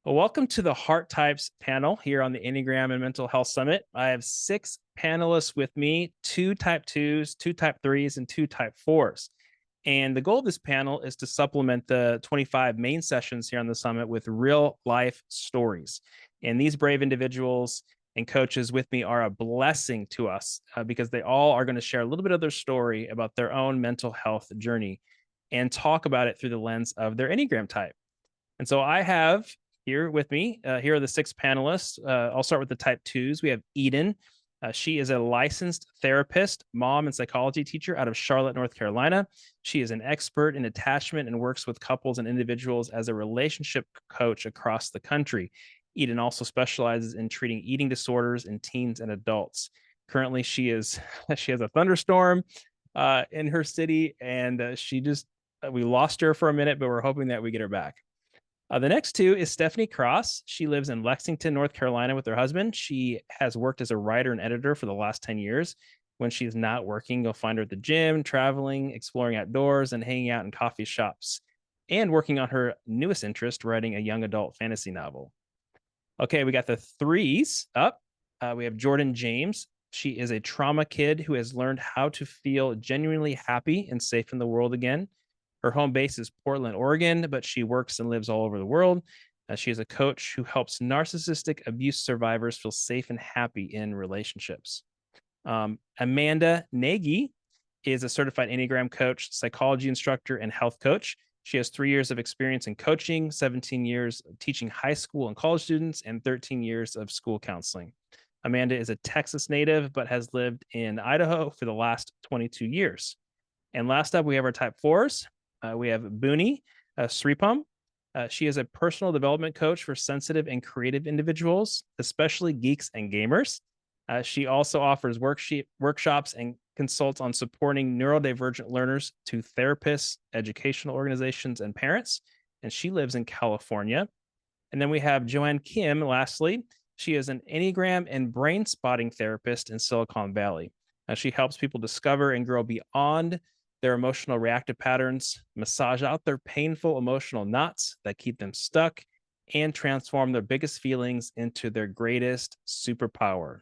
Well, welcome to the Heart Types panel here on the Enneagram and Mental Health Summit. I have six panelists with me, two type twos, two type threes, and two type fours. And the goal of this panel is to supplement the 25 main sessions here on the summit with real life stories. And these brave individuals and coaches with me are a blessing to us because they all are going to share a little bit of their story about their own mental health journey and talk about it through the lens of their Enneagram type. And so I have here with me, here are the six panelists. I'll start with the type twos. We have Eden. She is a licensed therapist, mom, and psychology teacher out of Charlotte, North Carolina. She is an expert in attachment and works with couples and individuals as a relationship coach across the country. Eden also specializes in treating eating disorders in teens and adults. Currently, she is she has a thunderstorm in her city, and she just we lost her for a minute, but we're hoping that we get her back. The next two is Stephanie Cross. She lives in Lexington, North Carolina with her husband. She has worked as a writer and editor for the last 10 years. When she's not working, you'll find her at the gym, traveling, exploring outdoors, and hanging out in coffee shops, and working on her newest interest, writing a young adult fantasy novel. Okay, we got the threes up. We have Jordin James. She is a trauma kid who has learned how to feel genuinely happy and safe in the world again. Her home base is Portland, Oregon, but she works and lives all over the world. She is a coach who helps narcissistic abuse survivors feel safe and happy in relationships. Amanda Nagy is a certified Enneagram coach, psychology instructor, and health coach. She has 3 years of experience in coaching, 17 years of teaching high school and college students, and 13 years of school counseling. Amanda is a Texas native, but has lived in Idaho for the last 22 years. And last up, we have our type fours. We have Boonie, Sripom. She is a personal development coach for sensitive and creative individuals, especially geeks and gamers. She also offers workshops and consults on supporting neurodivergent learners to therapists, educational organizations, and parents. And she lives in California. And then we have Joanne Kim, lastly. She is an Enneagram and brain spotting therapist in Silicon Valley. She helps people discover and grow beyond their emotional reactive patterns, massage out their painful emotional knots that keep them stuck, and transform their biggest feelings into their greatest superpower.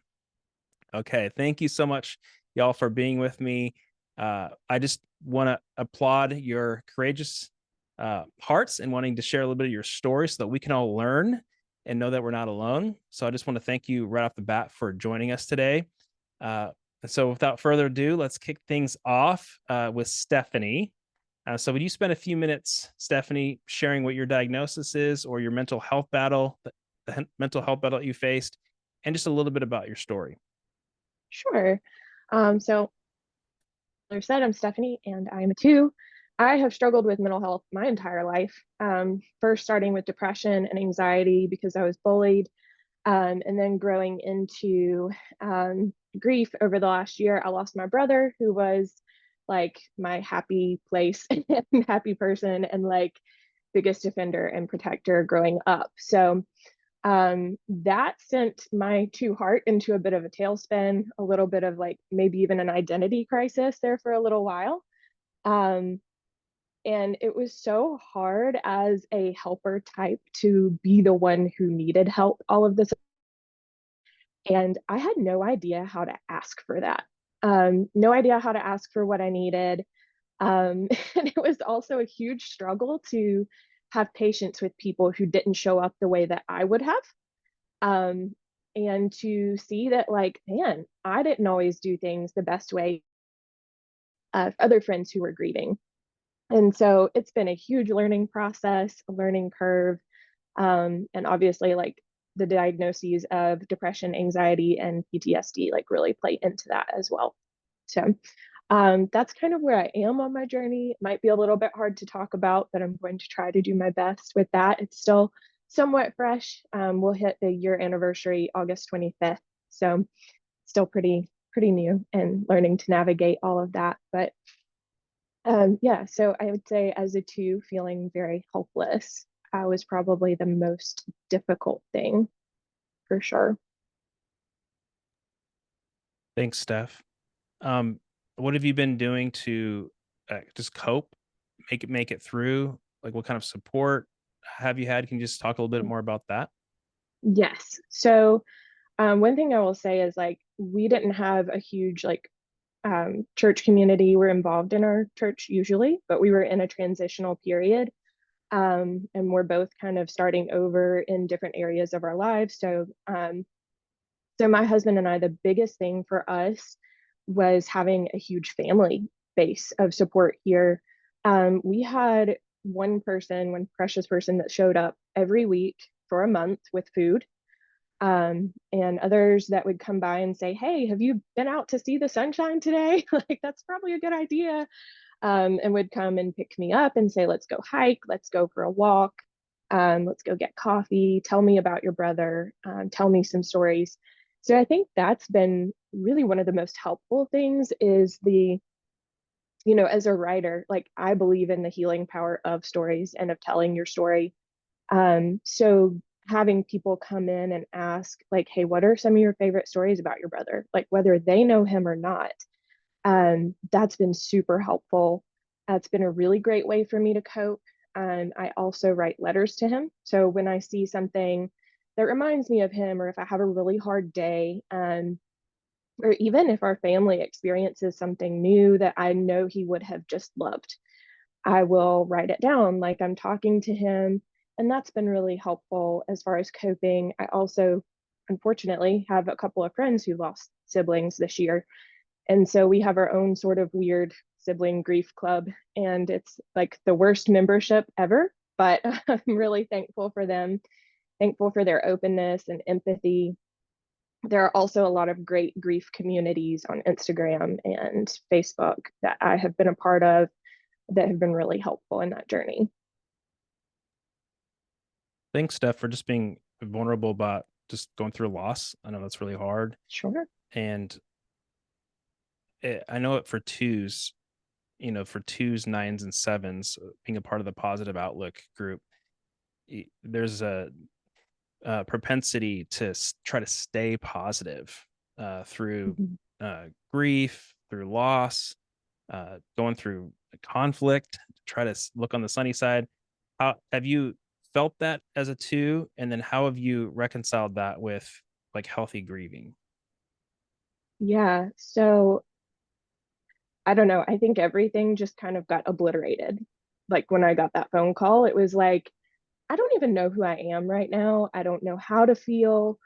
Okay, thank you so much, y'all, for being with me. I just want to applaud your courageous hearts and wanting to share a little bit of your story so that we can all learn and know that we're not alone. So I just want to thank you right off the bat for joining us today. So without further ado, let's kick things off with Stephanie. So would you spend a few minutes, Stephanie, sharing what your diagnosis is or your mental health battle, the mental health battle you faced, and just a little bit about your story? Sure. So, like I said, I'm Stephanie and I'm a two. I have struggled with mental health my entire life. First, starting with depression and anxiety because I was bullied, and then growing into grief over the last year. I lost my brother, who was like my happy place and happy person, and like biggest defender and protector growing up. So, that sent my two heart into a bit of a tailspin, a little bit of like maybe even an identity crisis there for a little while. Um, and it was so hard as a helper type to be the one who needed help all of this. And I had no idea how to ask for that. No idea how to ask for what I needed. And it was also a huge struggle to have patience with people who didn't show up the way that I would have. um, and to see that, like, man, I didn't always do things the best way of other friends who were grieving. And so it's been a huge learning process, a learning curve. And obviously, like, the diagnoses of depression, anxiety, and PTSD like really play into that as well. So that's kind of where I am on my journey. It might be a little bit hard to talk about, but I'm going to try to do my best with that. It's still somewhat fresh. We'll hit the year anniversary August 25th. So still pretty new and learning to navigate all of that. But yeah, so I would say as a two, feeling very helpless was probably the most difficult thing for sure. Thanks, Steph. Um, what have you been doing to just cope, make it through? Like, what kind of support? have you had? Can you just talk a little bit more about that? Yes. So one thing I will say is like we didn't have a huge like church community. We're involved in our church usually, but we were in a transitional period. And we're both kind of starting over in different areas of our lives. So my husband and I, the biggest thing for us was having a huge family base of support here. We had one person, one precious person that showed up every week for a month with food, and others that would come by and say, "Hey, have you been out to see the sunshine today?" Like, that's probably a good idea. And would come and pick me up and say, "Let's go hike, let's go for a walk, let's go get coffee, tell me about your brother, tell me some stories." So I think that's been really one of the most helpful things is as a writer, like I believe in the healing power of stories and of telling your story. So having people come in and ask, like, "Hey, what are some of your favorite stories about your brother?" Like whether they know him or not, that's been super helpful. It's been a really great way for me to cope. I also write letters to him. So when I see something that reminds me of him, or if I have a really hard day, or even if our family experiences something new that I know he would have just loved, I will write it down like I'm talking to him. And that's been really helpful as far as coping. I also, unfortunately, have a couple of friends who lost siblings this year. And so we have our own sort of weird sibling grief club. And it's like the worst membership ever. But I'm really thankful for them, thankful for their openness and empathy. There are also a lot of great grief communities on Instagram and Facebook that I have been a part of that have been really helpful in that journey. Thanks, Steph, for just being vulnerable about just going through loss. I know that's really hard. Sure. And I know it for twos, for twos, nines, and sevens, being a part of the positive outlook group, there's a propensity to try to stay positive through Mhm. grief, through loss, going through conflict, try to look on the sunny side. How have you felt that as a two? And then how have you reconciled that with like healthy grieving? Yeah. So I don't know. I think everything just kind of got obliterated. Like when I got that phone call, it was like, I don't even know who I am right now. I don't know how to feel.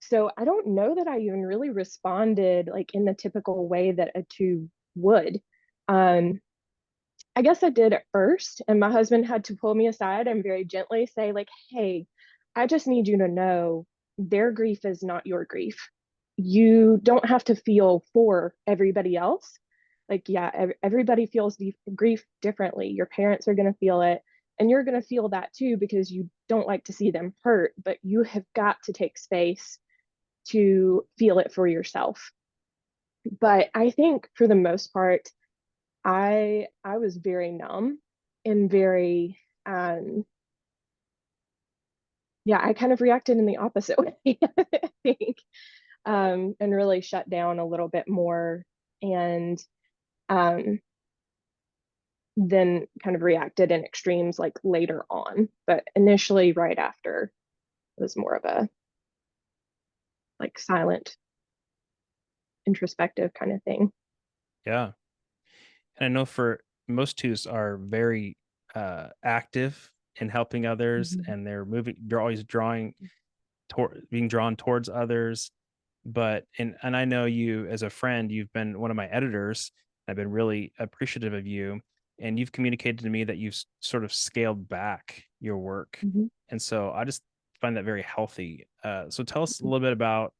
So I don't know that I even really responded like in the typical way that a two would. Um, I guess I did at first, and my husband had to pull me aside and very gently say, like, "Hey, I just need you to know their grief is not your grief. You don't have to feel for everybody else. Like, yeah, everybody feels grief differently. Your parents are going to feel it, and you're going to feel that too because you don't like to see them hurt, but you have got to take space to feel it for yourself." But I think for the most part, I was very numb and very yeah, I kind of reacted in the opposite way, I think, and really shut down a little bit more, and um, then kind of reacted in extremes like later on. But initially, right after, it was more of a like silent, introspective kind of thing. Yeah. And I know for most twos are very active in helping others, Mhm. and they're always being drawn towards others. And I know you as a friend, you've been one of my editors. I've been really appreciative of you, and you've communicated to me that you've sort of scaled back your work. Mhm. And so I just find that very healthy. So tell us a little bit about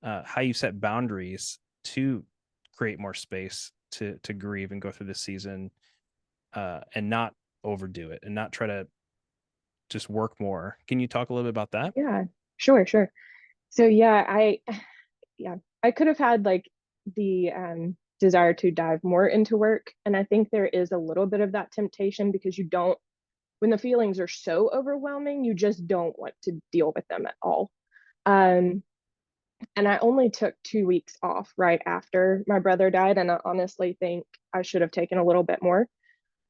how you set boundaries to create more space to grieve and go through this season, and not overdo it and not try to just work more. Can you talk a little bit about that? Yeah, sure, sure. So yeah, yeah, I could have had like the desire to dive more into work. And I think there is a little bit of that temptation because you don't, when the feelings are so overwhelming, you just don't want to deal with them at all. Um, and I only took 2 weeks off right after my brother died. And I honestly think I should have taken a little bit more.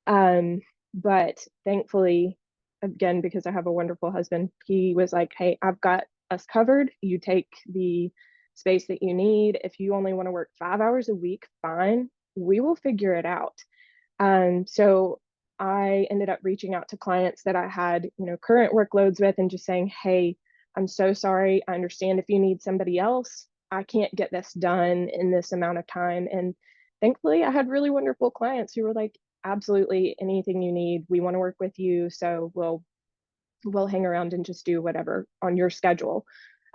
Um, but thankfully, again, because I have a wonderful husband, he was like, hey, I've got us covered. You take the space that you need. If you only want to work 5 hours a week, fine, we will figure it out. So I ended up reaching out to clients that I had, current workloads with, and just saying, hey, I'm so sorry. I understand if you need somebody else. I can't get this done in this amount of time. And thankfully, I had really wonderful clients who were like, absolutely, anything you need, we want to work with you. So we'll hang around and just do whatever on your schedule.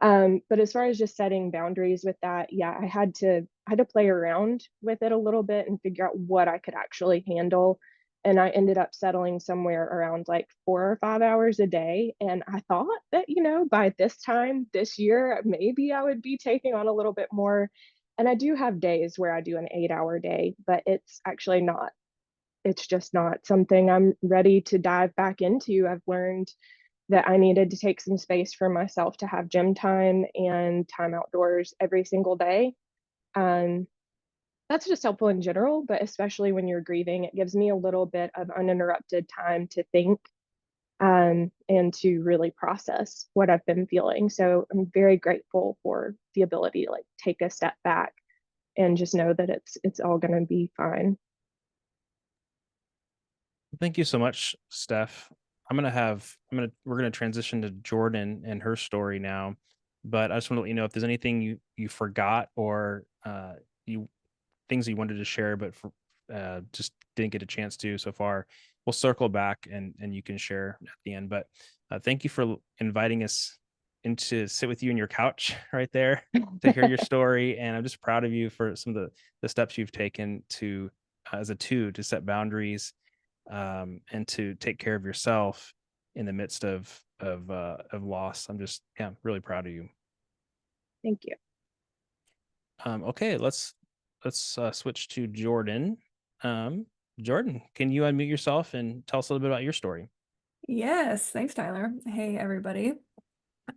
But as far as just setting boundaries with that, yeah, I had to play around with it a little bit and figure out what I could actually handle. And I ended up settling somewhere around like 4 or 5 hours a day. And I thought that, by this time this year, maybe I would be taking on a little bit more. And I do have days where I do an 8-hour day, but it's actually not. It's just not something I'm ready to dive back into. I've learned that I needed to take some space for myself to have gym time and time outdoors every single day. Um, that's just helpful in general, but especially when you're grieving, it gives me a little bit of uninterrupted time to think, and to really process what I've been feeling. So I'm very grateful for the ability to like take a step back and just know that it's all going to be fine. Thank you so much, Steph. We're gonna transition to Jordin and her story now, but I just want to let you know if there's anything you forgot, or you things you wanted to share, but just didn't get a chance to so far. We'll circle back and you can share at the end. But thank you for inviting us in to sit with you on your couch right there to hear your story. And I'm just proud of you for some of the steps you've taken to as a two to set boundaries, and to take care of yourself in the midst of loss. I'm just really proud of you. Thank you. Okay, let's switch to Jordin. Jordin, can you unmute yourself and tell us a little bit about your story? Yes, thanks, Tyler. Hey, everybody.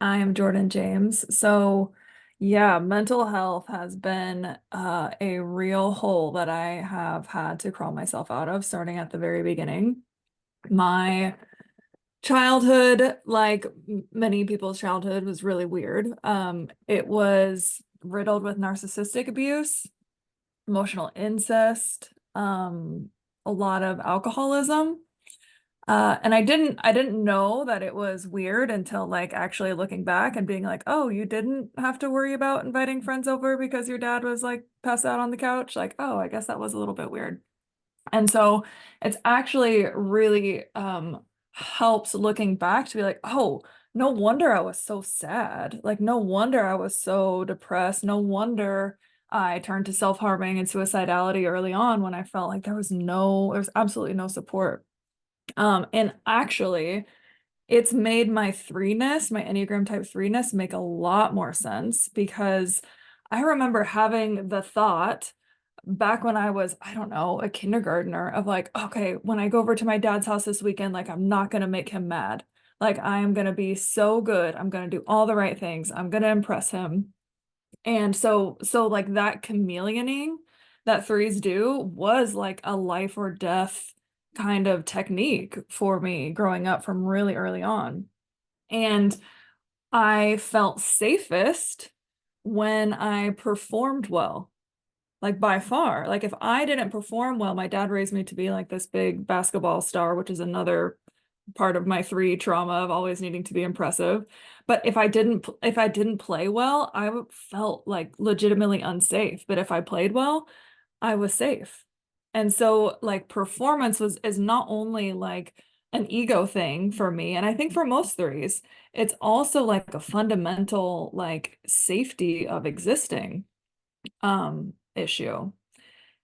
I am Jordin James. So, yeah, mental health has been a real hole that I have had to crawl myself out of, starting at the very beginning. My childhood, like many people's childhood, was really weird. It was riddled with narcissistic abuse, emotional incest, a lot of alcoholism. And I didn't know that it was weird until like actually looking back and being like, oh, you didn't have to worry about inviting friends over because your dad was like passed out on the couch. Like, oh, I guess that was a little bit weird. And so it's actually really helps looking back to be like, oh, no wonder I was so sad. Like, no wonder I was so depressed. No wonder I turned to self-harming and suicidality early on when I felt like there was absolutely no support. And actually, it's made my threeness, my Enneagram type threeness, make a lot more sense, because I remember having the thought back when I was, I don't know, a kindergartner of like, okay, when I go over to my dad's house this weekend, like I'm not gonna make him mad. Like I am gonna be so good. I'm gonna do all the right things. I'm gonna impress him. And so like that chameleoning that threes do was like a life or death kind of technique for me growing up from really early on. And I felt safest when I performed well, like by far. Like if I didn't perform well, my dad raised me to be like this big basketball star, which is another part of my three trauma of always needing to be impressive. But if I didn't play well, felt like legitimately unsafe. But if I played well, I was safe. And so like performance is not only like an ego thing for me, and I think for most threes, it's also like a fundamental like safety of existing issue.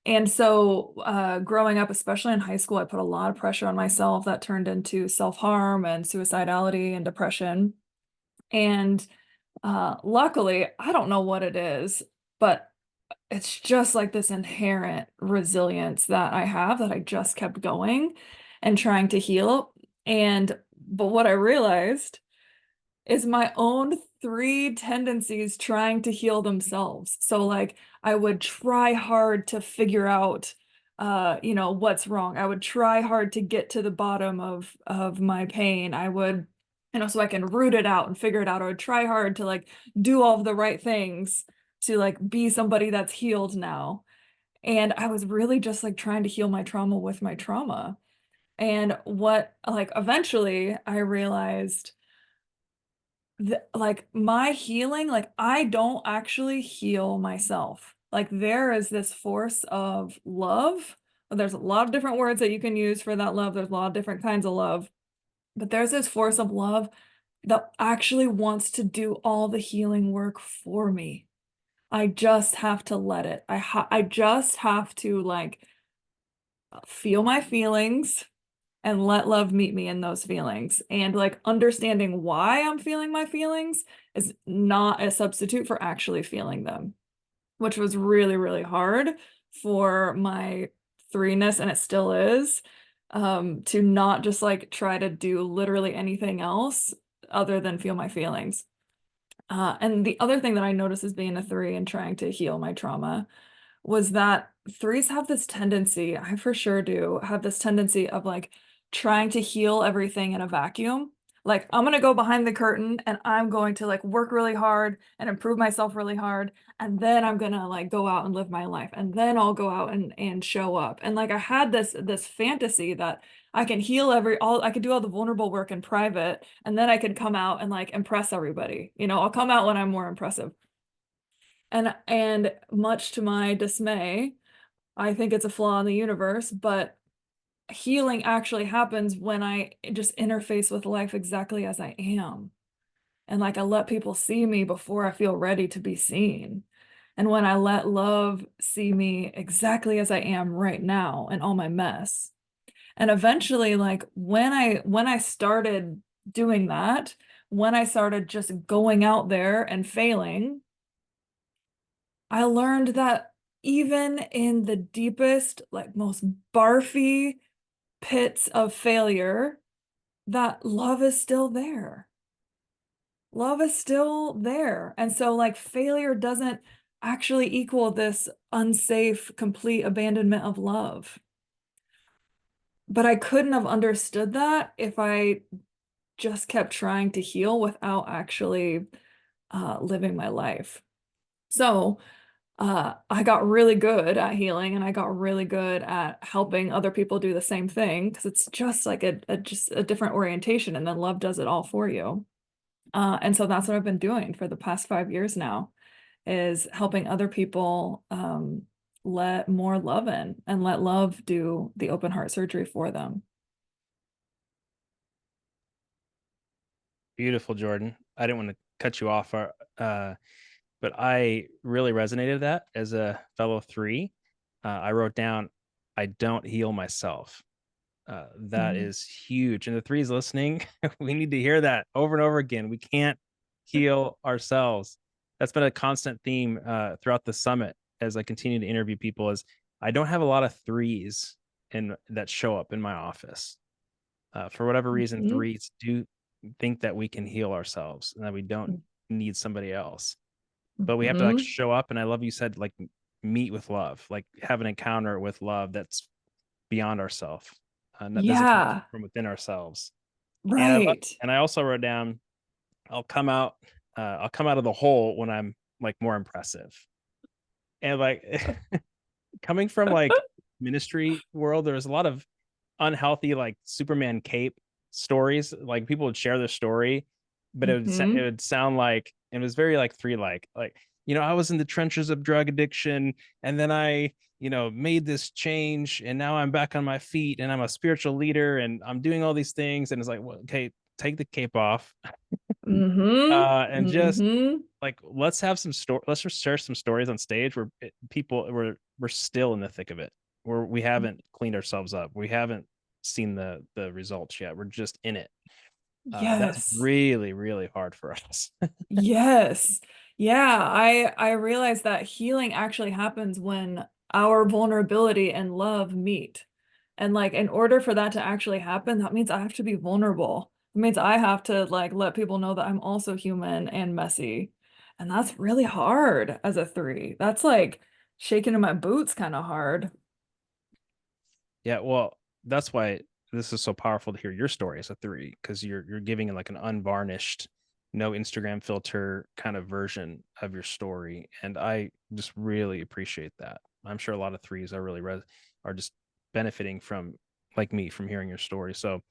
And so growing up, especially in high school, I put a lot of pressure on myself that turned into self-harm and suicidality and depression. And luckily, I don't know what it is, but it's just like this inherent resilience that I have that I just kept going and trying to heal. But what I realized is my own three tendencies trying to heal themselves. So like I would try hard to figure out you know, what's wrong. I would try hard to get to the bottom of my pain. I would, you know, so I can root it out and figure it out. I would try hard to like do all of the right things to like be somebody that's healed now. And I was really just like trying to heal my trauma with my trauma. And what, like, eventually I realized that, like, my healing, like, I don't actually heal myself. Like, there is this force of love. There's a lot of different words that you can use for that love. There's a lot of different kinds of love. But there's this force of love that actually wants to do all the healing work for me. I just have to let it. I just have to like feel my feelings and let love meet me in those feelings. And like understanding why I'm feeling my feelings is not a substitute for actually feeling them, which was really, really hard for my threeness, and it still is, to not just like try to do literally anything else other than feel my feelings. And the other thing that I noticed as being a three and trying to heal my trauma was that threes have this tendency, I for sure do, have this tendency of like trying to heal everything in a vacuum. Like, I'm going to go behind the curtain and I'm going to like work really hard and improve myself really hard. And then I'm going to like go out and live my life. And then I'll go out and show up. And like, I had this fantasy that I can heal I could do all the vulnerable work in private. And then I could come out and like impress everybody. You know, I'll come out when I'm more impressive. And much to my dismay, I think it's a flaw in the universe, but healing actually happens when I just interface with life exactly as I am. And like I let people see me before I feel ready to be seen. And when I let love see me exactly as I am right now and all my mess. And eventually, like when I started doing that, when I started just going out there and failing, I learned that even in the deepest, like most barfy pits of failure, that love is still there. Love is still there. And so like failure doesn't actually equal this unsafe, complete abandonment of love. But I couldn't have understood that if I just kept trying to heal without actually living my life. So I got really good at healing, and I got really good at helping other people do the same thing, because it's just like just a different orientation, and then love does it all for you. And so that's what I've been doing for the past 5 years now, is helping other people let more love in and let love do the open heart surgery for them. Beautiful, Jordin. I didn't want to cut you off, but I really resonated with that as a fellow three. I wrote down, I don't heal myself. That is huge. And the threes listening, we need to hear that over and over again. We can't heal ourselves. That's been a constant theme throughout the summit as I continue to interview people, is I don't have a lot of threes that show up in my office. For whatever reason, threes do think that we can heal ourselves and that we don't need somebody else. But we have to like show up. And I love you said, like, meet with love, like have an encounter with love that's beyond ourselves. That doesn't come from within ourselves. Right. And I also wrote down, I'll come out of the hole when I'm like more impressive. And like coming from like ministry world, there's a lot of unhealthy like Superman cape stories. Like people would share their story, but it would sound like, it was very like three, like, you know, I was in the trenches of drug addiction, and then I, you know, made this change, and now I'm back on my feet, and I'm a spiritual leader, and I'm doing all these things. And it's like, well, okay, take the cape off. And just like, let's have some let's just share some stories on stage where we're still in the thick of it, where we haven't cleaned ourselves up, we haven't seen the results yet, we're just in it. That's really, really hard for us. Yes. Yeah, I realized that healing actually happens when our vulnerability and love meet. And like in order for that to actually happen, that means I have to be vulnerable. It means I have to like let people know that I'm also human and messy. And that's really hard as a three. That's like shaking in my boots kind of hard. Yeah, well, that's why this is so powerful to hear your story as a 3, because you're giving like an unvarnished, no Instagram filter kind of version of your story, and I just really appreciate that. I'm sure a lot of 3s are really are just benefiting from, like me, from hearing your story. So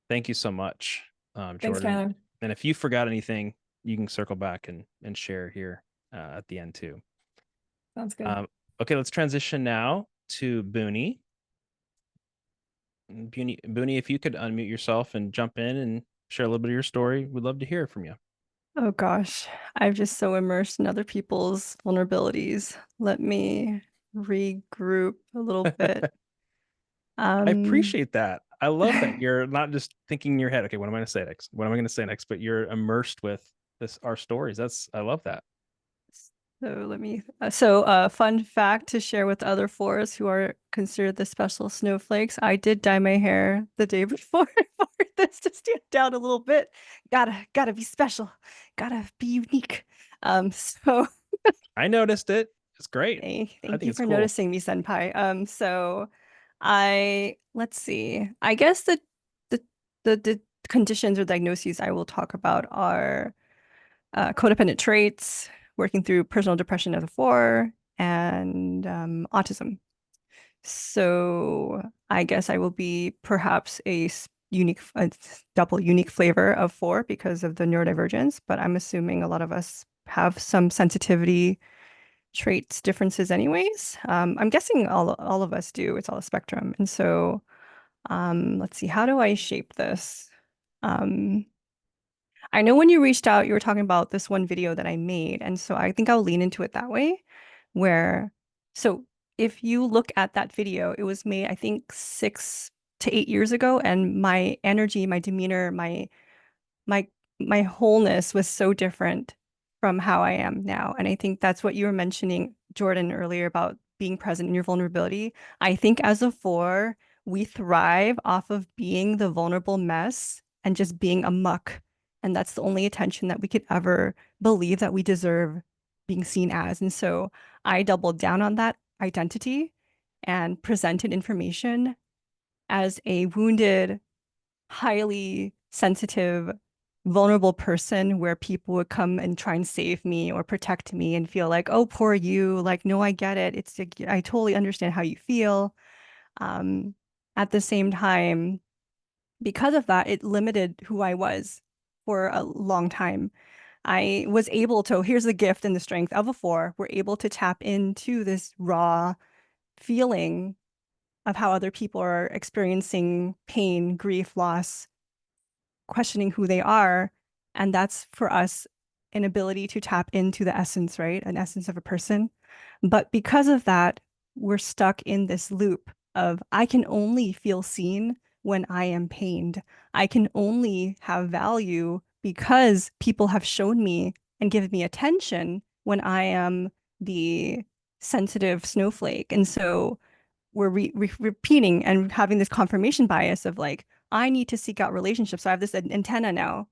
thank you so much, Thanks, Jordin. Tyler. And if you forgot anything, you can circle back and share here at the end too. Sounds good. Okay, let's transition now to Boonie. Boonie, if you could unmute yourself and jump in and share a little bit of your story, we'd love to hear from you. Oh gosh, I'm just so immersed in other people's vulnerabilities. Let me regroup a little bit. I appreciate that. I love that you're not just thinking in your head, okay, what am I going to say next? What am I going to say next? But you're immersed with our stories. I love that. So let me, fun fact to share with other 4s who are considered the special snowflakes. I did dye my hair the day before for this to stand out a little bit. Gotta be special. Gotta be unique. So I noticed it. It's great. thank I think you it's for cool. noticing me, Senpai. So let's see. I guess the conditions or diagnoses I will talk about are codependent traits, working through personal depression as a 4, and autism. So I guess I will be perhaps a double unique flavor of 4 because of the neurodivergence, but I'm assuming a lot of us have some sensitivity traits differences anyways. I'm guessing all of us do. It's all a spectrum. And so let's see, how do I shape this? I know when you reached out, you were talking about this one video that I made. And so I think I'll lean into it that way, so if you look at that video, it was made, I think, 6 to 8 years ago. And my energy, my demeanor, my my wholeness was so different from how I am now. And I think that's what you were mentioning, Jordin, earlier about being present in your vulnerability. I think as a 4, we thrive off of being the vulnerable mess and just being a muck. And that's the only attention that we could ever believe that we deserve being seen as. And so I doubled down on that identity and presented information as a wounded, highly sensitive, vulnerable person where people would come and try and save me or protect me and feel like, oh, poor you. Like, no, I get it. It's like, I totally understand how you feel. At the same time, because of that, it limited who I was for a long time. I was able to, here's the gift and the strength of a 4, we're able to tap into this raw feeling of how other people are experiencing pain, grief, loss, questioning who they are. And that's for us an ability to tap into the essence, right? An essence of a person. But because of that, we're stuck in this loop of I can only feel seen when I am pained. I can only have value because people have shown me and given me attention when I am the sensitive snowflake. And so we're repeating and having this confirmation bias of like, I need to seek out relationships. So I have this antenna now.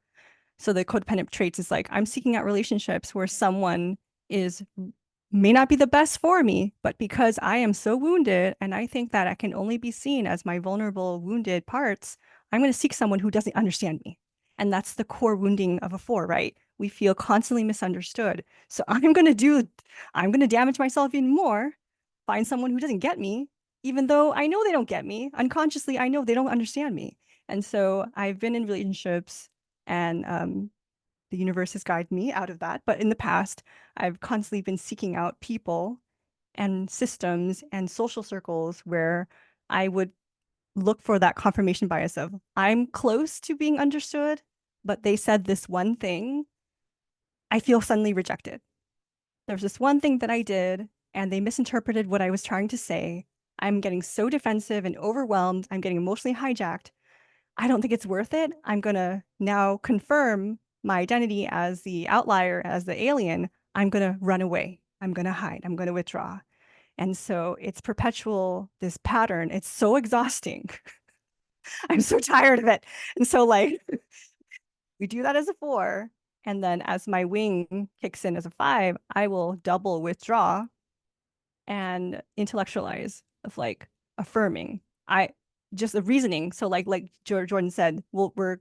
So the codependent traits is like, I'm seeking out relationships where someone may not be the best for me, but because I am so wounded and I think that I can only be seen as my vulnerable, wounded parts, I'm going to seek someone who doesn't understand me. And that's the core wounding of a 4, right? We feel constantly misunderstood. So I'm going to damage myself even more, find someone who doesn't get me, even though I know they don't get me. Unconsciously, I know they don't understand me. And so I've been in relationships and the universe has guided me out of that. But in the past, I've constantly been seeking out people and systems and social circles where I would look for that confirmation bias of I'm close to being understood, but they said this one thing, I feel suddenly rejected. There's this one thing that I did and they misinterpreted what I was trying to say. I'm getting so defensive and overwhelmed. I'm getting emotionally hijacked. I don't think it's worth it. I'm going to now confirm my identity as the outlier, as the alien. I'm going to run away. I'm going to hide. I'm going to withdraw. And so it's perpetual, this pattern. It's so exhausting. I'm so tired of it. And so like we do that as a 4. And then as my wing kicks in as a 5, I will double withdraw and intellectualize of like affirming just the reasoning. So like Jordin said, we're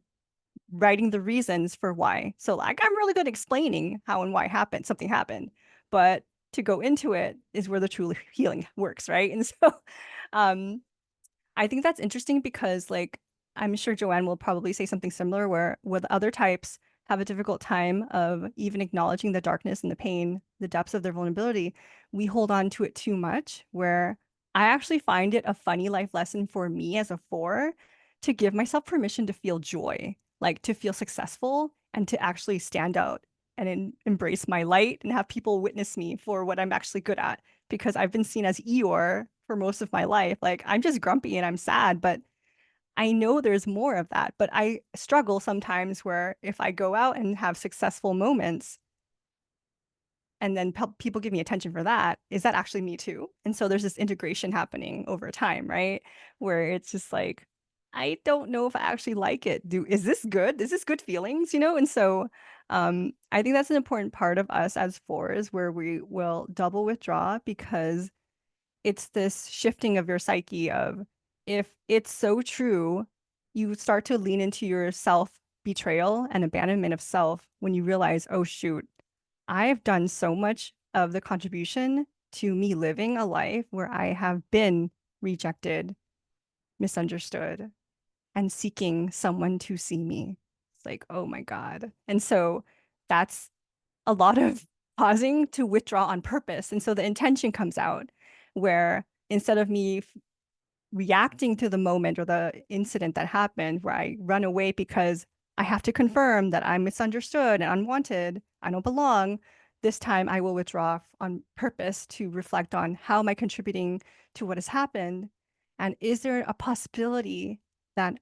writing the reasons for why. So like I'm really good at explaining how and why something happened, but to go into it is where the true healing works, right? And so I think that's interesting because like I'm sure Joanne will probably say something similar where with other types have a difficult time of even acknowledging the darkness and the pain, the depths of their vulnerability. We hold on to it too much, where I actually find it a funny life lesson for me as a 4 to give myself permission to feel joy, like to feel successful and to actually stand out and embrace my light and have people witness me for what I'm actually good at. Because I've been seen as Eeyore for most of my life. Like I'm just grumpy and I'm sad, but I know there's more of that. But I struggle sometimes where if I go out and have successful moments and then people give me attention for that, is that actually me too? And so there's this integration happening over time, right? Where it's just like, I don't know if I actually like it. Is this good? Is this good feelings? And so I think that's an important part of us as 4s where we will double withdraw because it's this shifting of your psyche of if it's so true, you start to lean into your self betrayal and abandonment of self when you realize, oh shoot, I've done so much of the contribution to me living a life where I have been rejected, misunderstood, and seeking someone to see me. It's like, oh my God. And so that's a lot of pausing to withdraw on purpose. And so the intention comes out where instead of me reacting to the moment or the incident that happened, where I run away because I have to confirm that I'm misunderstood and unwanted, I don't belong, this time I will withdraw on purpose to reflect on how am I contributing to what has happened? And is there a possibility that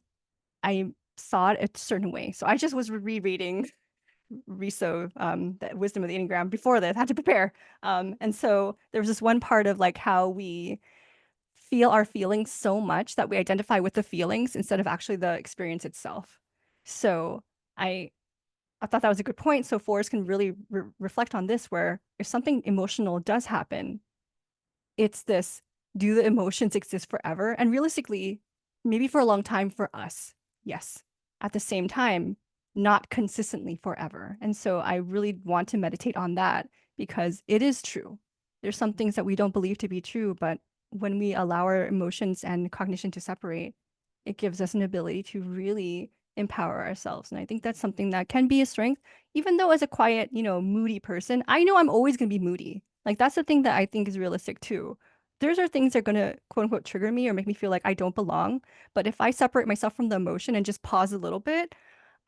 I saw it a certain way? So I just was rereading Riso, the Wisdom of the Enneagram before this, had to prepare. And so there was this one part of like how we feel our feelings so much that we identify with the feelings instead of actually the experience itself. So I thought that was a good point. So 4s can really reflect on this, where if something emotional does happen, it's this, do the emotions exist forever? And realistically, maybe for a long time for us, yes. At the same time, not consistently forever. And so I really want to meditate on that because it is true. There's some things that we don't believe to be true, but when we allow our emotions and cognition to separate, it gives us an ability to really empower ourselves. And I think that's something that can be a strength, even though as a quiet, moody person, I know I'm always going to be moody. Like that's the thing that I think is realistic too. Those are things that are going to quote unquote trigger me or make me feel like I don't belong. But if I separate myself from the emotion and just pause a little bit,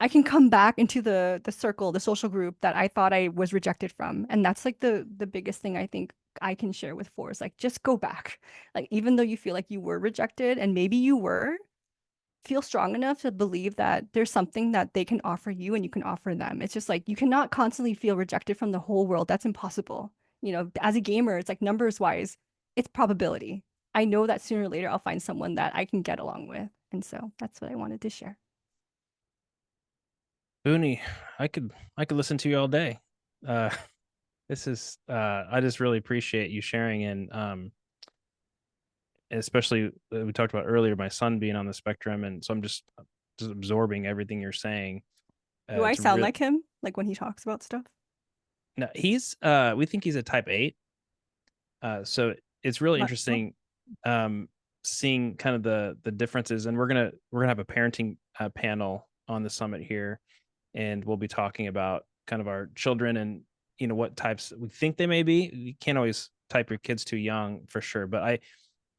I can come back into the circle, the social group that I thought I was rejected from. And that's like the biggest thing I think I can share with 4s. Like just go back. Like even though you feel like you were rejected and maybe you were, feel strong enough to believe that there's something that they can offer you and you can offer them. It's just like you cannot constantly feel rejected from the whole world. That's impossible. As a gamer, it's like numbers wise, it's probability. I know that sooner or later I'll find someone that I can get along with. And so that's what I wanted to share. Boonie, I could listen to you all day. This is I just really appreciate you sharing, and especially we talked about earlier, my son being on the spectrum, and so I'm just absorbing everything you're saying. Do I sound like him? Like when he talks about stuff? No, he's we think he's a type 8. So it's really interesting seeing kind of the differences, and we're gonna have a parenting panel on the summit here, and we'll be talking about kind of our children and what types we think they may be. You can't always type your kids too young for sure, but I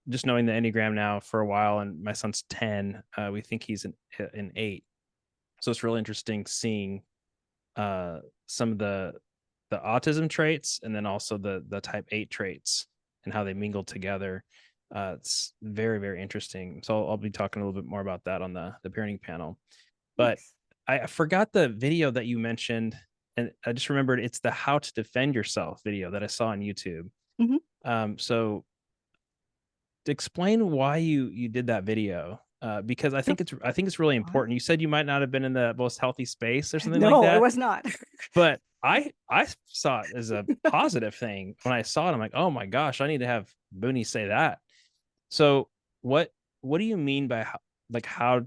just knowing the Enneagram now for a while, and my son's 10, we think he's an 8. So it's really interesting seeing some of the autism traits and then also the type 8 traits and how they mingle together. It's very, very interesting. So I'll be talking a little bit more about that on the parenting panel. But I forgot the video that you mentioned, and I just remembered it's the how to defend yourself video that I saw on YouTube. So explain why you did that video, because I think it's really important. You said you might not have been in the most healthy space or something like that. No, it was not. But I saw it as a positive thing. When I saw it, I'm like, oh my gosh, I need to have Boonie say that. So what what do you mean by how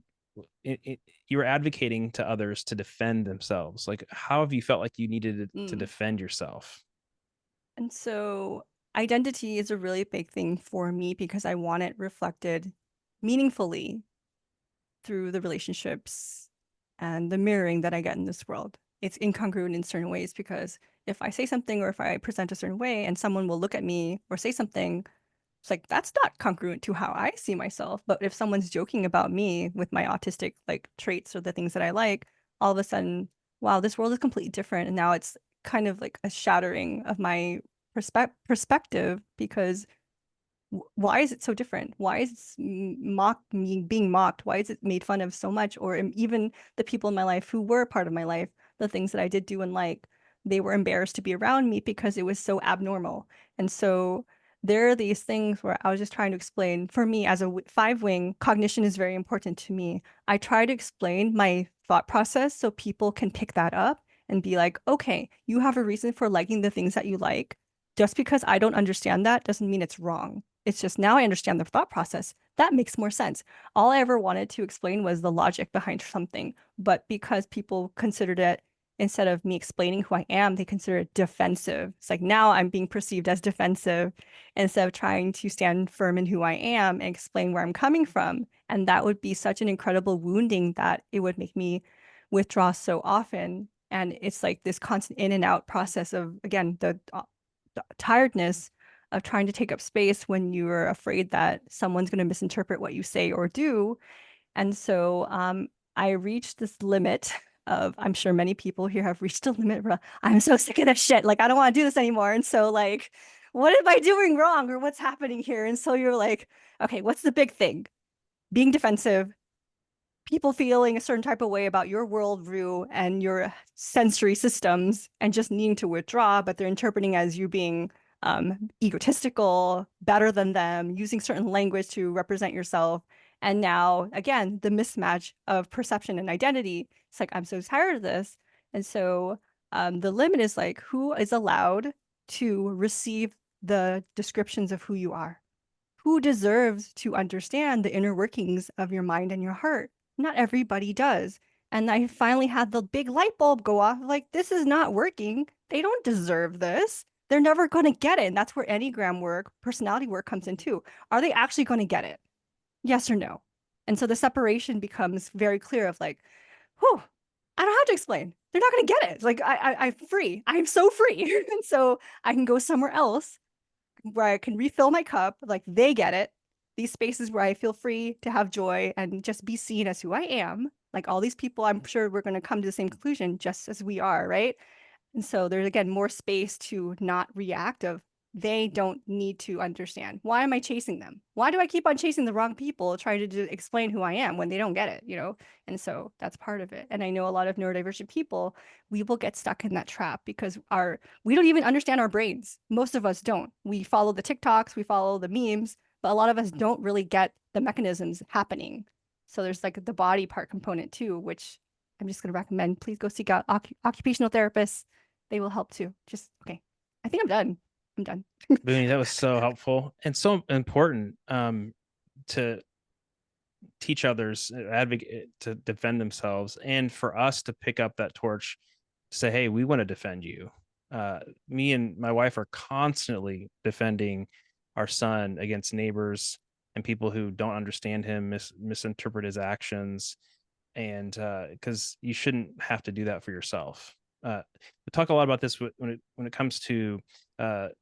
you were advocating to others to defend themselves? Like, how have you felt like you needed to defend yourself? And so identity is a really big thing for me because I want it reflected meaningfully through the relationships and the mirroring that I get in this world. It's incongruent in certain ways because if I say something or if I present a certain way and someone will look at me or say something, it's like, that's not congruent to how I see myself. But if someone's joking about me with my autistic like traits or the things that I like, all of a sudden, wow, this world is completely different. And now it's kind of like a shattering of my perspective because why is it so different? Why is it being mocked? Why is it made fun of so much? Or even the people in my life who were part of my life, the things that I did do and like, they were embarrassed to be around me because it was so abnormal. And so there are these things where I was just trying to explain, for me as a 5-wing, cognition is very important to me. I try to explain my thought process so people can pick that up and be like, okay, you have a reason for liking the things that you like. Just because I don't understand that doesn't mean it's wrong. It's just now I understand the thought process. That makes more sense. All I ever wanted to explain was the logic behind something. But because people considered it, instead of me explaining who I am, they consider it defensive. It's like now I'm being perceived as defensive instead of trying to stand firm in who I am and explain where I'm coming from. And that would be such an incredible wounding that it would make me withdraw so often. And it's like this constant in and out process of, again, the tiredness of trying to take up space when you're afraid that someone's going to misinterpret what you say or do. And so I reached this limit of, I'm sure many people here have reached a limit where I'm so sick of this shit. Like, I don't want to do this anymore. And so like, what am I doing wrong or what's happening here? And so you're like, okay, what's the big thing? Being defensive, people feeling a certain type of way about your worldview and your sensory systems and just needing to withdraw, but they're interpreting as you being egotistical, better than them, using certain language to represent yourself. And now, again, the mismatch of perception and identity. It's like, I'm so tired of this. And so the limit is like, who is allowed to receive the descriptions of who you are? Who deserves to understand the inner workings of your mind and your heart? Not everybody does. And I finally had the big light bulb go off like, this is not working. They don't deserve this. They're never going to get it. And that's where Enneagram work, personality work comes in too. Are they actually going to get it? Yes or no? And so the separation becomes very clear of like, whew, I don't have to explain. They're not going to get it. Like I'm free. I'm so free. And so I can go somewhere else where I can refill my cup. Like they get it. These spaces where I feel free to have joy and just be seen as who I am. Like all these people, I'm sure we're going to come to the same conclusion just as we are, right? And so there's, again, more space to not react of they don't need to understand. Why am I chasing them? Why do I keep on chasing the wrong people trying to explain who I am when they don't get it, you know? And so that's part of it. And I know a lot of neurodivergent people, we will get stuck in that trap because we don't even understand our brains. Most of us don't. We follow the TikToks, we follow the memes, but a lot of us don't really get the mechanisms happening. So there's like the body part component too, which I'm just going to recommend, please go seek out occupational therapists. They will help too. Just, okay. I think I'm done. I'm done. Boonie, that was so helpful and so important to teach others, advocate, to defend themselves, and for us to pick up that torch, say, hey, we want to defend you. Me and my wife are constantly defending our son against neighbors and people who don't understand him, misinterpret his actions. And because you shouldn't have to do that for yourself. We talk a lot about this when it comes to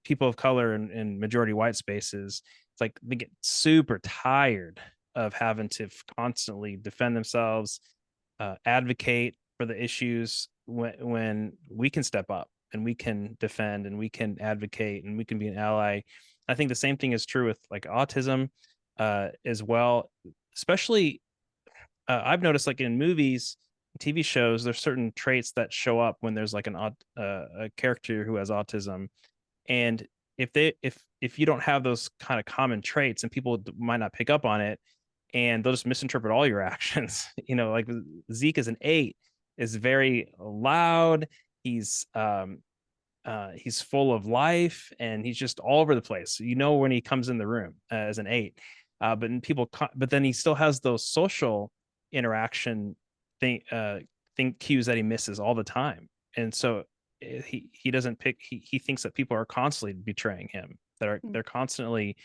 people of color and majority white spaces. It's like they get super tired of having to constantly defend themselves, advocate for the issues when we can step up and we can defend and we can advocate and we can be an ally. I think the same thing is true with like autism as well, especially I've noticed like in movies, TV shows, there's certain traits that show up when there's like a character who has autism, and if you don't have those kind of common traits, and people might not pick up on it, and they'll just misinterpret all your actions. You know, like Zeke is an 8, is very loud. He's full of life, and he's just all over the place. You know when he comes in the room as an 8. but then he still has those social interaction thing cues that he misses all the time. And so he doesn't pick, he thinks that people are constantly betraying him, they're constantly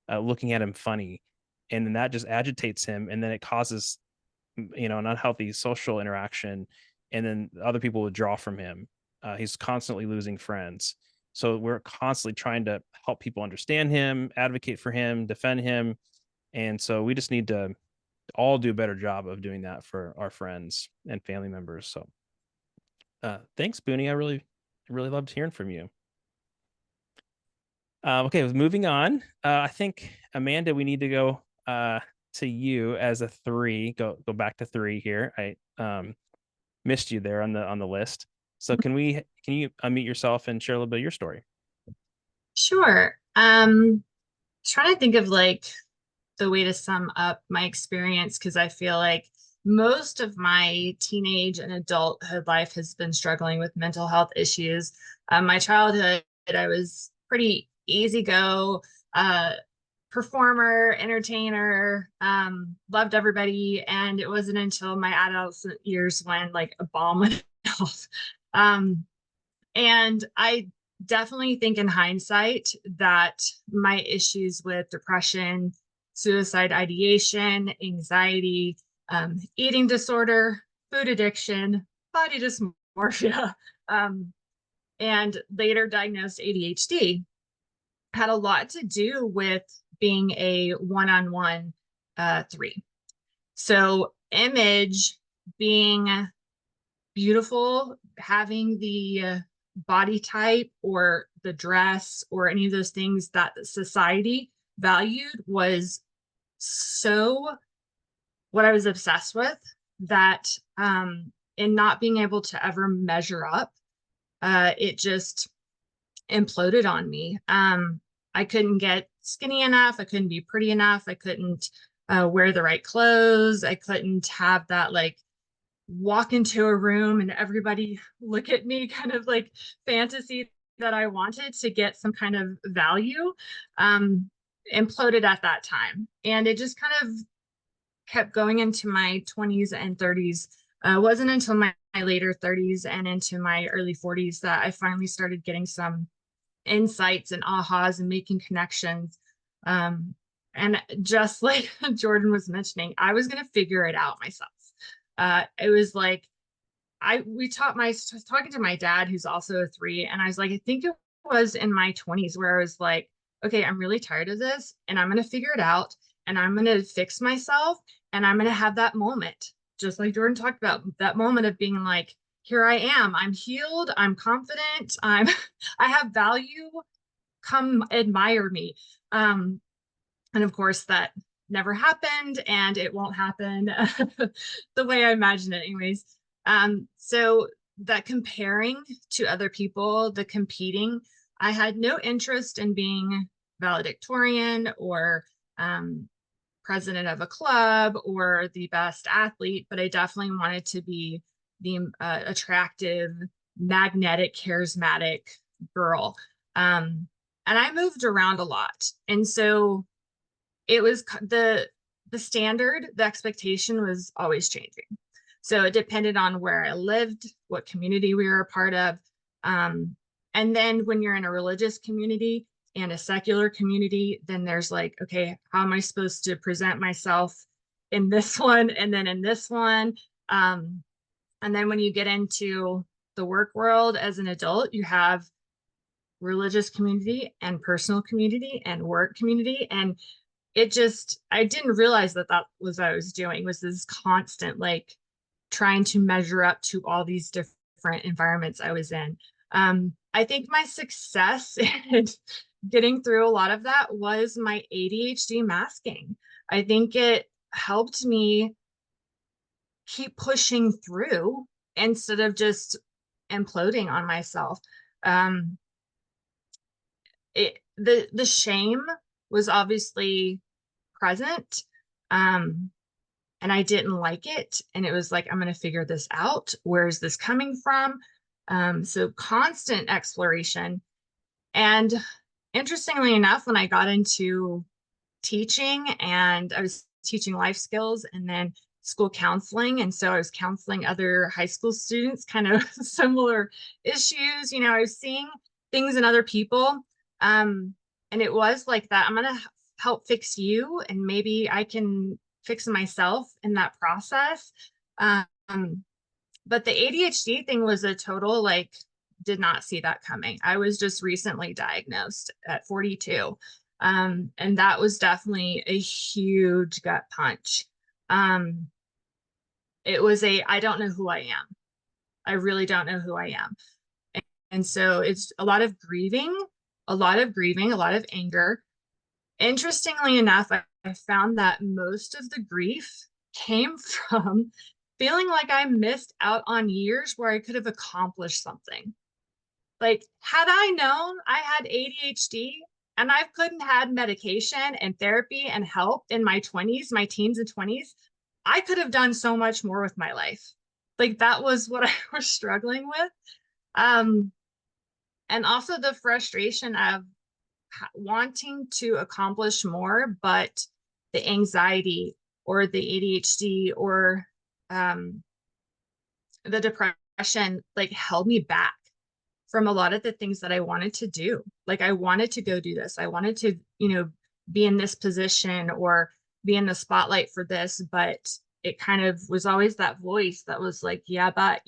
looking at him funny, and then that just agitates him, and then it causes an unhealthy social interaction, and then other people withdraw from him. He's constantly losing friends. So we're constantly trying to help people understand him, advocate for him, defend him. And so we just need to all do a better job of doing that for our friends and family members. So thanks, Boonie. I really loved hearing from you. Okay, moving on. I think, Amanda, we need to go to you as a 3. Go back to 3 here. I missed you there on the list. So can you unmute yourself and share a little bit of your story? Sure. Trying to think of like the way to sum up my experience, because I feel like most of my teenage and adulthood life has been struggling with mental health issues. My childhood, I was pretty easy go, performer, entertainer, loved everybody. And it wasn't until my adolescent years when like a bomb went off. And I definitely think in hindsight that my issues with depression, suicide ideation, anxiety, eating disorder, food addiction, body dysmorphia, and later diagnosed ADHD had a lot to do with being a one-on-one 3. So image, being beautiful, having the body type or the dress or any of those things that society valued was so what I was obsessed with, that in not being able to ever measure up, it just imploded on me. I couldn't get skinny enough. I couldn't be pretty enough. I couldn't wear the right clothes. I couldn't have that like walk into a room and everybody look at me kind of like fantasy that I wanted to get some kind of value, imploded at that time. And it just kind of kept going into my 20s and 30s. It wasn't until my later 30s and into my early 40s that I finally started getting some insights and ahas and making connections. And just like Jordin was mentioning, I was going to figure it out myself. It was like, I was talking to my dad, who's also a 3. And I was like, I think it was in my 20s where I was like, okay, I'm really tired of this and I'm going to figure it out and I'm going to fix myself. And I'm going to have that moment, just like Jordin talked about, that moment of being like, here I am, I'm healed, I'm confident, I have value, come admire me. And of course that never happened and it won't happen the way I imagine it anyways. So that comparing to other people, the competing, I had no interest in being valedictorian or president of a club or the best athlete, but I definitely wanted to be the attractive, magnetic, charismatic girl. And I moved around a lot. And so it was the standard, the expectation was always changing. So it depended on where I lived, what community we were a part of. And then when you're in a religious community and a secular community, then there's like, okay, how am I supposed to present myself in this one and then in this one? And then when you get into the work world as an adult, you have religious community and personal community and work community. And it just, I didn't realize that was what I was doing, was this constant, like trying to measure up to all these different environments I was in. I think my success in getting through a lot of that was my ADHD masking. I think it helped me keep pushing through instead of just imploding on myself. The shame was obviously present, and I didn't like it. And it was like, I'm going to figure this out. Where is this coming from? So constant exploration. And interestingly enough, when I got into teaching, and I was teaching life skills and then school counseling. And so I was counseling other high school students, kind of similar issues. I was seeing things in other people. And it was like that. I'm going to help fix you, and maybe I can fix myself in that process. But the ADHD thing was a total, like, did not see that coming. I was just recently diagnosed at 42. And that was definitely a huge gut punch. It was I don't know who I am. I really don't know who I am. And so it's a lot of grieving, a lot of anger. Interestingly enough, I found that most of the grief came from feeling like I missed out on years where I could have accomplished something. Like, had I known I had ADHD and I couldn't had medication and therapy and help in my 20s, my teens and 20s, I could have done so much more with my life. Like, that was what I was struggling with. And also the frustration of wanting to accomplish more, but the anxiety or the ADHD or the depression, like, held me back from a lot of the things that I wanted to do. Like, I wanted to go do this. I wanted to, be in this position or be in the spotlight for this, but it kind of was always that voice that was like, yeah, but.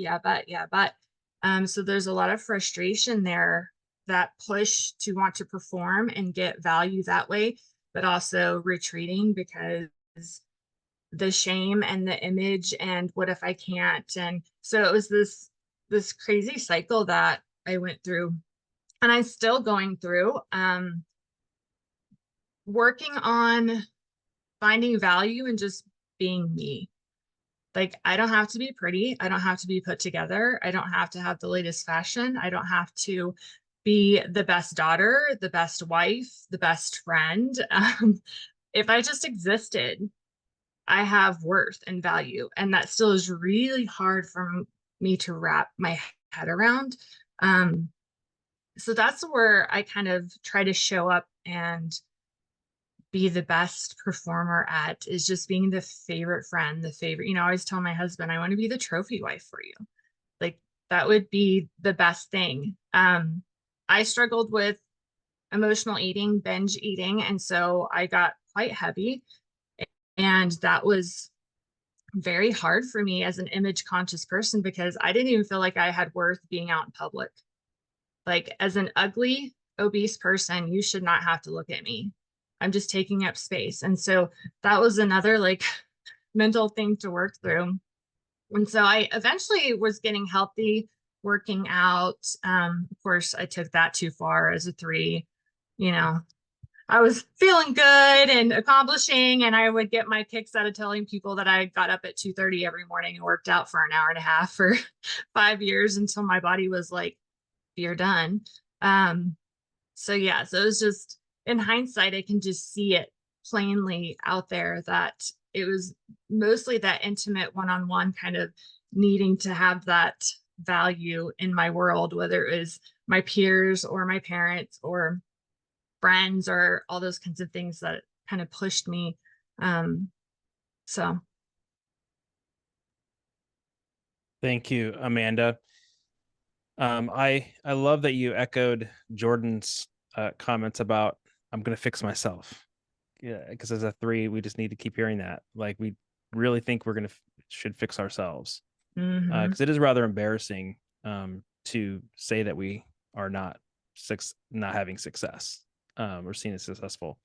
So there's a lot of frustration there, that push to want to perform and get value that way, but also retreating because the shame and the image and what if I can't. And so it was this crazy cycle that I went through, and I'm still going through, working on finding value in just being me. Like, I don't have to be pretty. I don't have to be put together. I don't have to have the latest fashion. I don't have to be the best daughter, the best wife, the best friend. If I just existed, I have worth and value. And that still is really hard for me to wrap my head around. So that's where I kind of try to show up and be the best performer at, is just being the favorite friend, the favorite, I always tell my husband, I want to be the trophy wife for you. Like, that would be the best thing. I struggled with emotional eating, binge eating. And so I got quite heavy, and that was very hard for me as an image conscious person, because I didn't even feel like I had worth being out in public. Like, as an ugly, obese person, you should not have to look at me. I'm just taking up space. And so that was another, like, mental thing to work through. And so I eventually was getting healthy, working out. Of course, I took that too far as a 3. I was feeling good and accomplishing, and I would get my kicks out of telling people that I got up at 2:30 every morning and worked out for an hour and a half for 5 years, until my body was like, you're done. So it was just, in hindsight, I can just see it plainly out there that it was mostly that intimate one-on-one kind of needing to have that value in my world, whether it was my peers or my parents or friends or all those kinds of things that kind of pushed me. So. Thank you, Amanda. I love that you echoed Jordin's comments about, I'm going to fix myself. Yeah, because as a 3, we just need to keep hearing that. Like, we really think we're should fix ourselves, because it is rather embarrassing to say that we are not having success or seen as successful.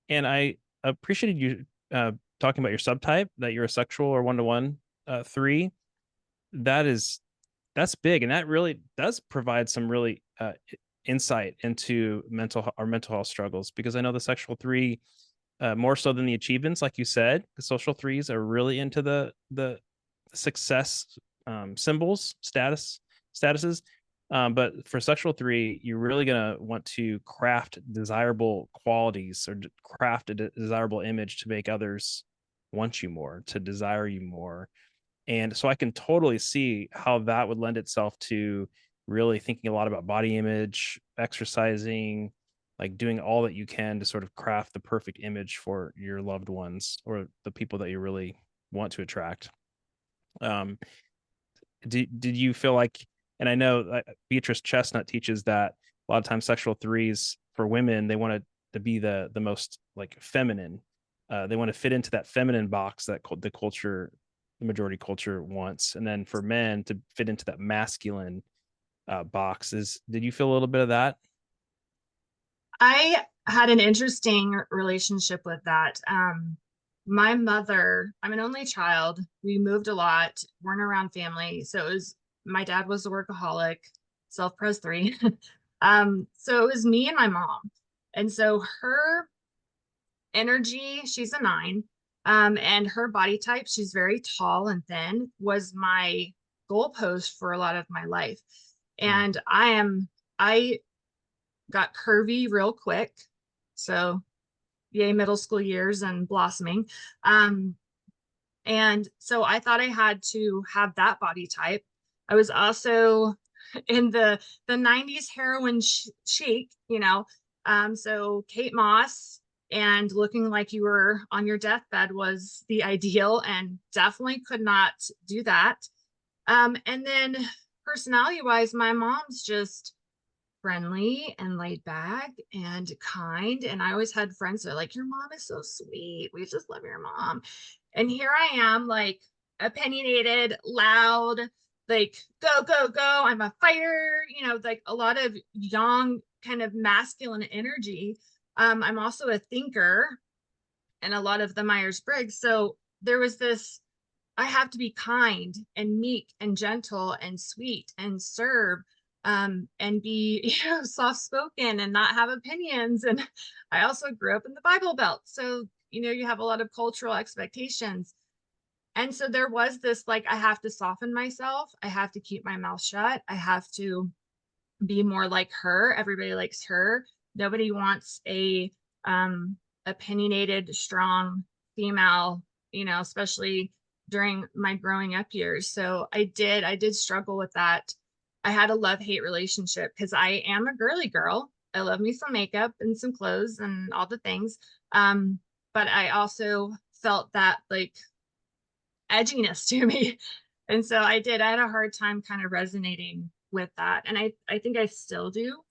And I appreciated you talking about your subtype, that you're a sexual or 1-to-1 3. That's big, and that really does provide some really insight into mental health struggles, because I know the sexual 3, more so than the achievements, like you said, the social 3s are really into the success symbols, statuses. But for sexual 3, you're really going to want to craft desirable qualities or craft a desirable image to make others want you more, to desire you more. And so I can totally see how that would lend itself to really thinking a lot about body image, exercising, like doing all that you can to sort of craft the perfect image for your loved ones or the people that you really want to attract. Did you feel like, and I know Beatrice Chestnut teaches that a lot of times sexual threes for women, they want to be the most like feminine. They want to fit into that feminine box that the majority culture wants. And then for men to fit into that masculine boxes. Did you feel a little bit of that? I had an interesting relationship with that. My mother, I'm an only child. We moved a lot, weren't around family. So my dad was a workaholic, self-pres 3. So it was me and my mom. And so her energy, she's a 9. And her body type, she's very tall and thin, was my goalpost for a lot of my life. And I got curvy real quick. So yay, middle school years and blossoming. And so I thought I had to have that body type. I was also in the 90s heroin chic, so Kate Moss and looking like you were on your deathbed was the ideal, and definitely could not do that. And then personality wise, my mom's just friendly and laid back and kind. And I always had friends that are like, your mom is so sweet. We just love your mom. And here I am, like opinionated, loud, like go, go, go. I'm a fighter, like a lot of young kind of masculine energy. I'm also a thinker and a lot of the Myers-Briggs. So there was this, I have to be kind and meek and gentle and sweet and serve, and be, soft-spoken and not have opinions. And I also grew up in the Bible Belt. So, you have a lot of cultural expectations. And so there was this, like, I have to soften myself. I have to keep my mouth shut. I have to be more like her. Everybody likes her. Nobody wants a opinionated, strong female, especially during my growing up years. So I did struggle with that. I had a love-hate relationship because I am a girly girl. I love me some makeup and some clothes and all the things. But I also felt that like edginess to me. And so I had a hard time kind of resonating with that. And I think I still do,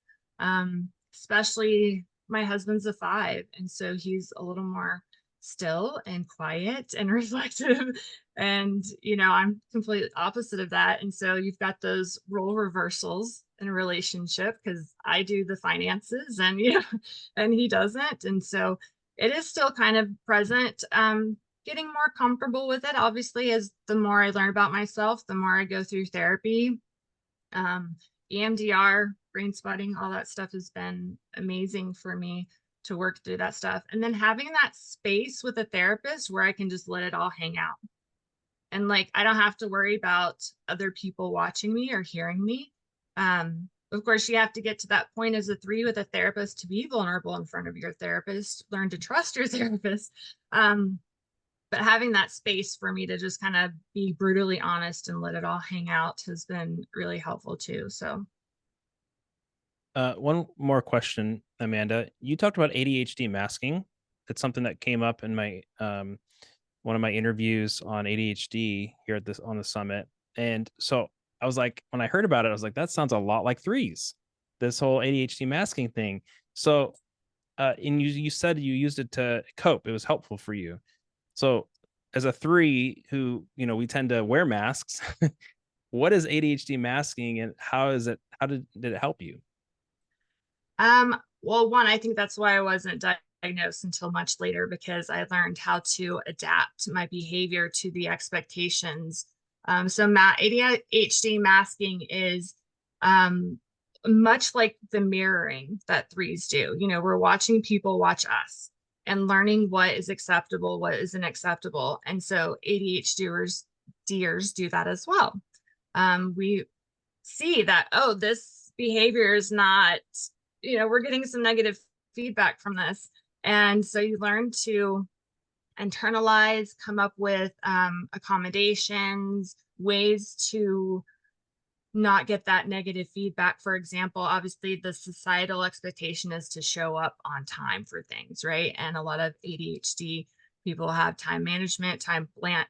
especially my husband's a 5. And so he's a little more still and quiet and reflective. And, I'm completely opposite of that. And so you've got those role reversals in a relationship because I do the finances and, and he doesn't. And so it is still kind of present. Getting more comfortable with it, obviously, as the more I learn about myself, the more I go through therapy. EMDR, brain spotting, all that stuff has been amazing for me to work through that stuff. And then having that space with a therapist where I can just let it all hang out. And like, I don't have to worry about other people watching me or hearing me. Of course, you have to get to that point as a 3 with a therapist to be vulnerable in front of your therapist, learn to trust your therapist. But having that space for me to just kind of be brutally honest and let it all hang out has been really helpful too. So. One more question, Amanda. You talked about ADHD masking. It's something that came up in my one of my interviews on ADHD here on the summit. And so I was like, when I heard about it, I was like, that sounds a lot like 3s, this whole ADHD masking thing. So, and you said you used it to cope. It was helpful for you. So as a 3 who, we tend to wear masks, what is ADHD masking and how did it help you? Well, one, I think that's why I wasn't diagnosed until much later, because I learned how to adapt my behavior to the expectations. So ADHD masking is much like the mirroring that 3s do. We're watching people watch us and learning what is acceptable, what isn't acceptable. And so ADHDers do that as well. We see that, oh, this behavior is not, we're getting some negative feedback from this. And so you learn to internalize, come up with accommodations, ways to not get that negative feedback. For example, obviously the societal expectation is to show up on time for things, right? And a lot of ADHD people have time management, time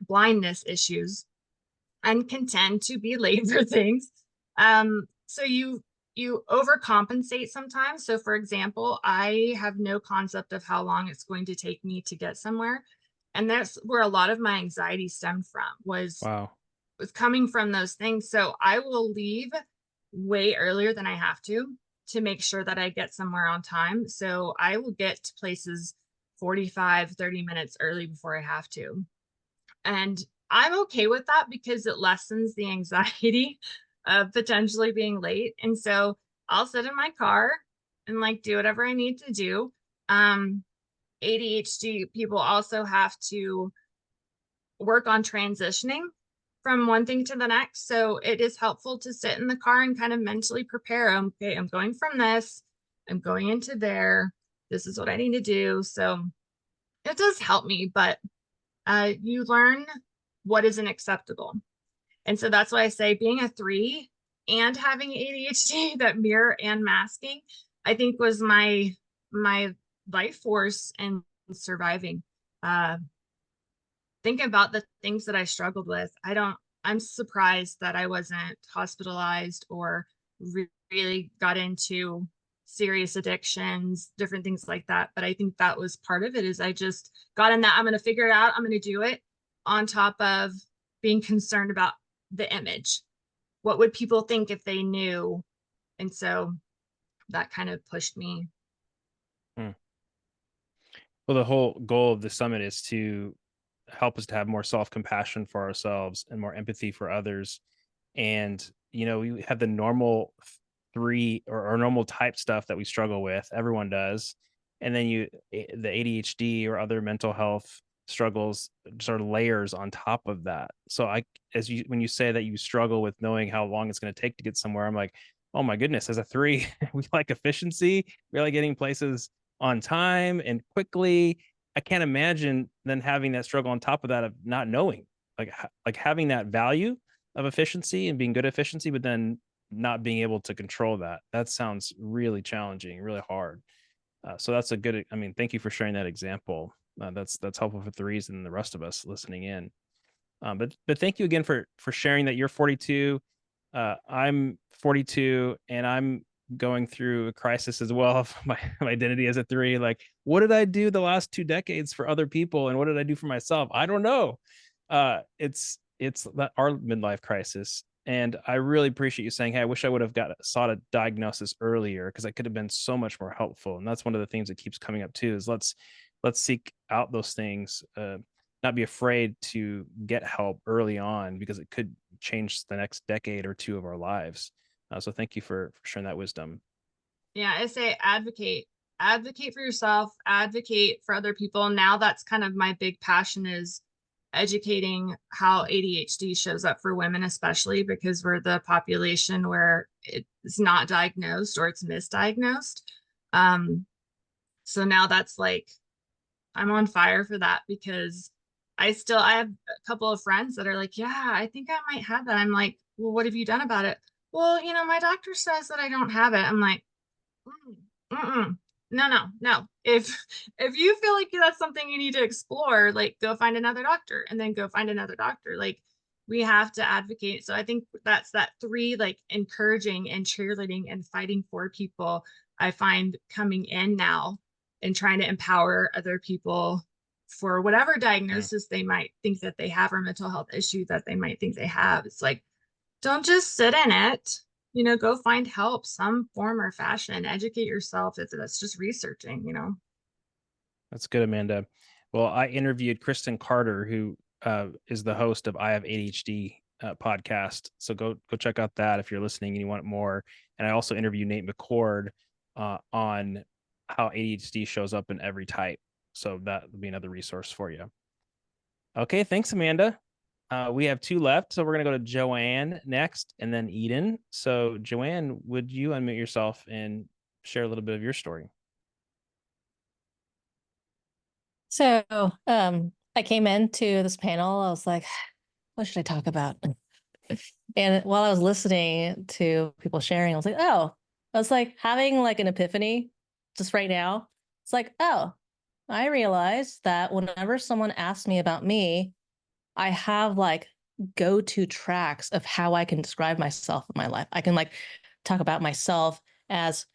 blindness issues, and can tend to be late for things. So you overcompensate sometimes. So for example, I have no concept of how long it's going to take me to get somewhere. And that's where a lot of my anxiety stemmed from, was coming from those things. So I will leave way earlier than I have to make sure that I get somewhere on time. So I will get to places 45, 30 minutes early before I have to. And I'm okay with that because it lessens the anxiety of potentially being late. And so I'll sit in my car and like do whatever I need to do. ADHD people also have to work on transitioning from one thing to the next. So it is helpful to sit in the car and kind of mentally prepare. Okay, I'm going from this, I'm going into there. This is what I need to do. So it does help me, but you learn what isn't acceptable. And so that's why I say being a 3 and having ADHD, that mirror and masking, I think was my life force in surviving. Think about the things that I struggled with. I'm surprised that I wasn't hospitalized or really got into serious addictions, different things like that. But I think that was part of it, is I just got in that I'm going to figure it out. I'm going to do it, on top of being concerned about the image. What would people think if they knew? And so that kind of pushed me. Well, the whole goal of the summit is to help us to have more self-compassion for ourselves and more empathy for others. And, you know, we have the normal 3 or normal type stuff that we struggle with. Everyone does. And then the ADHD or other mental health struggles sort of layers on top of that. So when you say that you struggle with knowing how long it's going to take to get somewhere, I'm like, oh my goodness, as a 3, we like efficiency, we like getting places on time and quickly. I can't imagine then having that struggle on top of that of not knowing, like having that value of efficiency and being good at efficiency, but then not being able to control that. That sounds really challenging, really hard. So that's a good, I mean, thank you for sharing that example. That's helpful for 3s and the rest of us listening in. But thank you again for sharing that you're 42. I'm 42 and I'm going through a crisis as well of my identity as a 3. Like, what did I do the last 2 decades for other people, and what did I do for myself? I don't know. It's our midlife crisis, and I really appreciate you saying, hey, I wish I would have sought a diagnosis earlier, because I could have been so much more helpful. And that's one of the things that keeps coming up too, is let's seek out those things, not be afraid to get help early on, because it could change the next decade or 2 of our lives. So thank you for sharing that wisdom. Yeah, I say advocate for yourself, advocate for other people. Now that's kind of my big passion, is educating how ADHD shows up for women, especially because we're the population where it's not diagnosed or it's misdiagnosed. So now that's like, I'm on fire for that, because I have a couple of friends that are like, yeah, I think I might have that. I'm like, well, what have you done about it? Well, my doctor says that I don't have it. I'm like, no. If you feel like that's something you need to explore, like, go find another doctor, and then go find another doctor. Like, we have to advocate. So I think that's that 3, like, encouraging and cheerleading and fighting for people, I find coming in now and trying to empower other people for whatever diagnosis they might think that they have, or mental health issue that they might think they have. It's like, don't just sit in it, go find help, some form or fashion, educate yourself if that's just researching, That's good, Amanda. Well, I interviewed Kristen Carter, who is the host of I Have ADHD podcast. So go check out that if you're listening and you want more. And I also interviewed Nate McCord on how ADHD shows up in every type. So that would be another resource for you. Okay, thanks, Amanda. We have 2 left, so we're going to go to Joanne next, and then Eden. So Joanne, would you unmute yourself and share a little bit of your story? So I came into this panel, I was like, what should I talk about? And while I was listening to people sharing, I was like having like an epiphany just right now. It's like, oh, I realized that whenever someone asks me about me, I have like go-to tracks of how I can describe myself in my life. I can like talk about myself as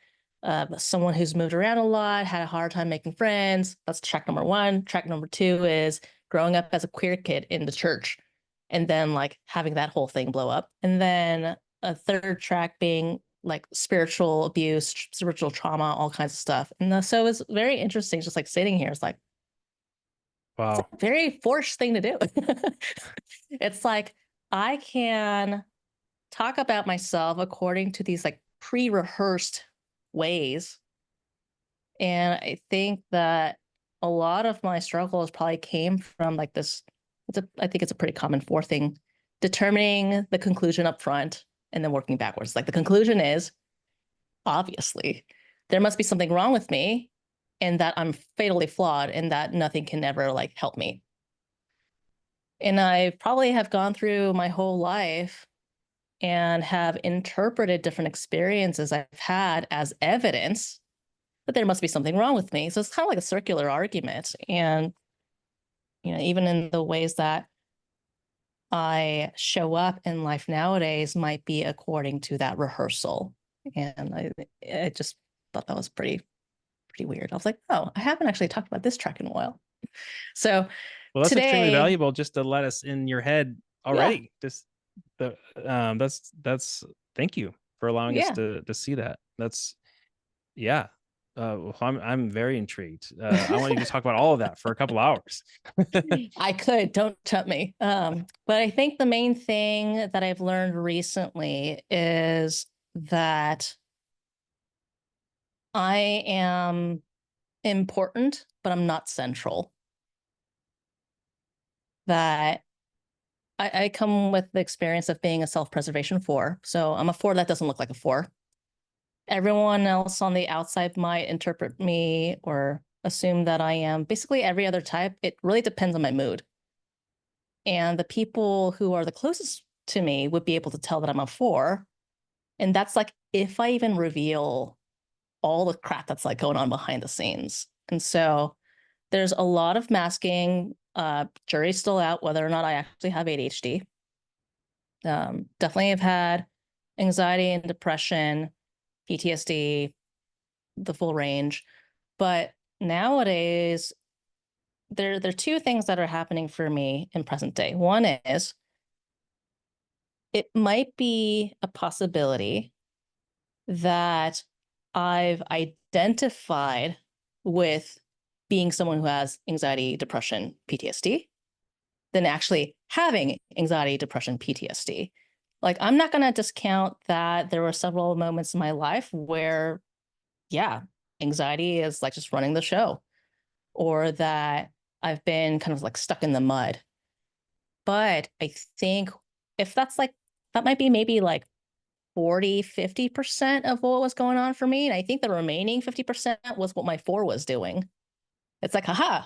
someone who's moved around a lot, had a hard time making friends. That's track number one. Track number two is growing up as a queer kid in the church and then like having that whole thing blow up. And then a third track being like spiritual abuse, spiritual trauma, all kinds of stuff. And so it's very interesting, just like sitting here. It's like, Wow. it's a very forced thing to do. It's like I can talk about myself according to these like pre-rehearsed ways. And I think that a lot of my struggles probably came from like this. I think it's a pretty common four thing: determining the conclusion up front and then working backwards. Like the conclusion is, obviously, there must be something wrong with me and that I'm fatally flawed and that nothing can ever like help me. And I probably have gone through my whole life and have interpreted different experiences I've had as evidence that there must be something wrong with me. So it's kind of like a circular argument. And, you know, even in the ways that I show up in life nowadays might be according to that rehearsal. And I just thought that was pretty weird. I was like, oh, I haven't actually talked about this track in a while. So Well, that's extremely today, valuable just to let us in your head already. Just the that's thank you for allowing us to see that. That's well, I'm very intrigued. I want you to talk about all of that for a couple hours. I could, don't tempt me. But I think the main thing that I've learned recently is that I am important, but I'm not central. That I come with the experience of being a self-preservation 4. So I'm a 4 that doesn't look like a 4. Everyone else on the outside might interpret me or assume that I am basically every other type. It really depends on my mood. And the people who are the closest to me would be able to tell that I'm a 4. And that's like if I even reveal all the crap that's like going on behind the scenes. And so there's a lot of masking. Jury's still out whether or not I actually have ADHD. Definitely have had anxiety and depression, PTSD, the full range. But nowadays, there are two things that are happening for me in present day. One is it might be a possibility that I've identified with being someone who has anxiety, depression, PTSD, than actually having anxiety, depression, PTSD. Like, I'm not going to discount that there were several moments in my life where, yeah, anxiety is like just running the show, or that I've been kind of like stuck in the mud. But I think if that's like, that might be maybe like 40, 50% of what was going on for me. And I think the remaining 50% was what my 4 was doing. It's like, haha,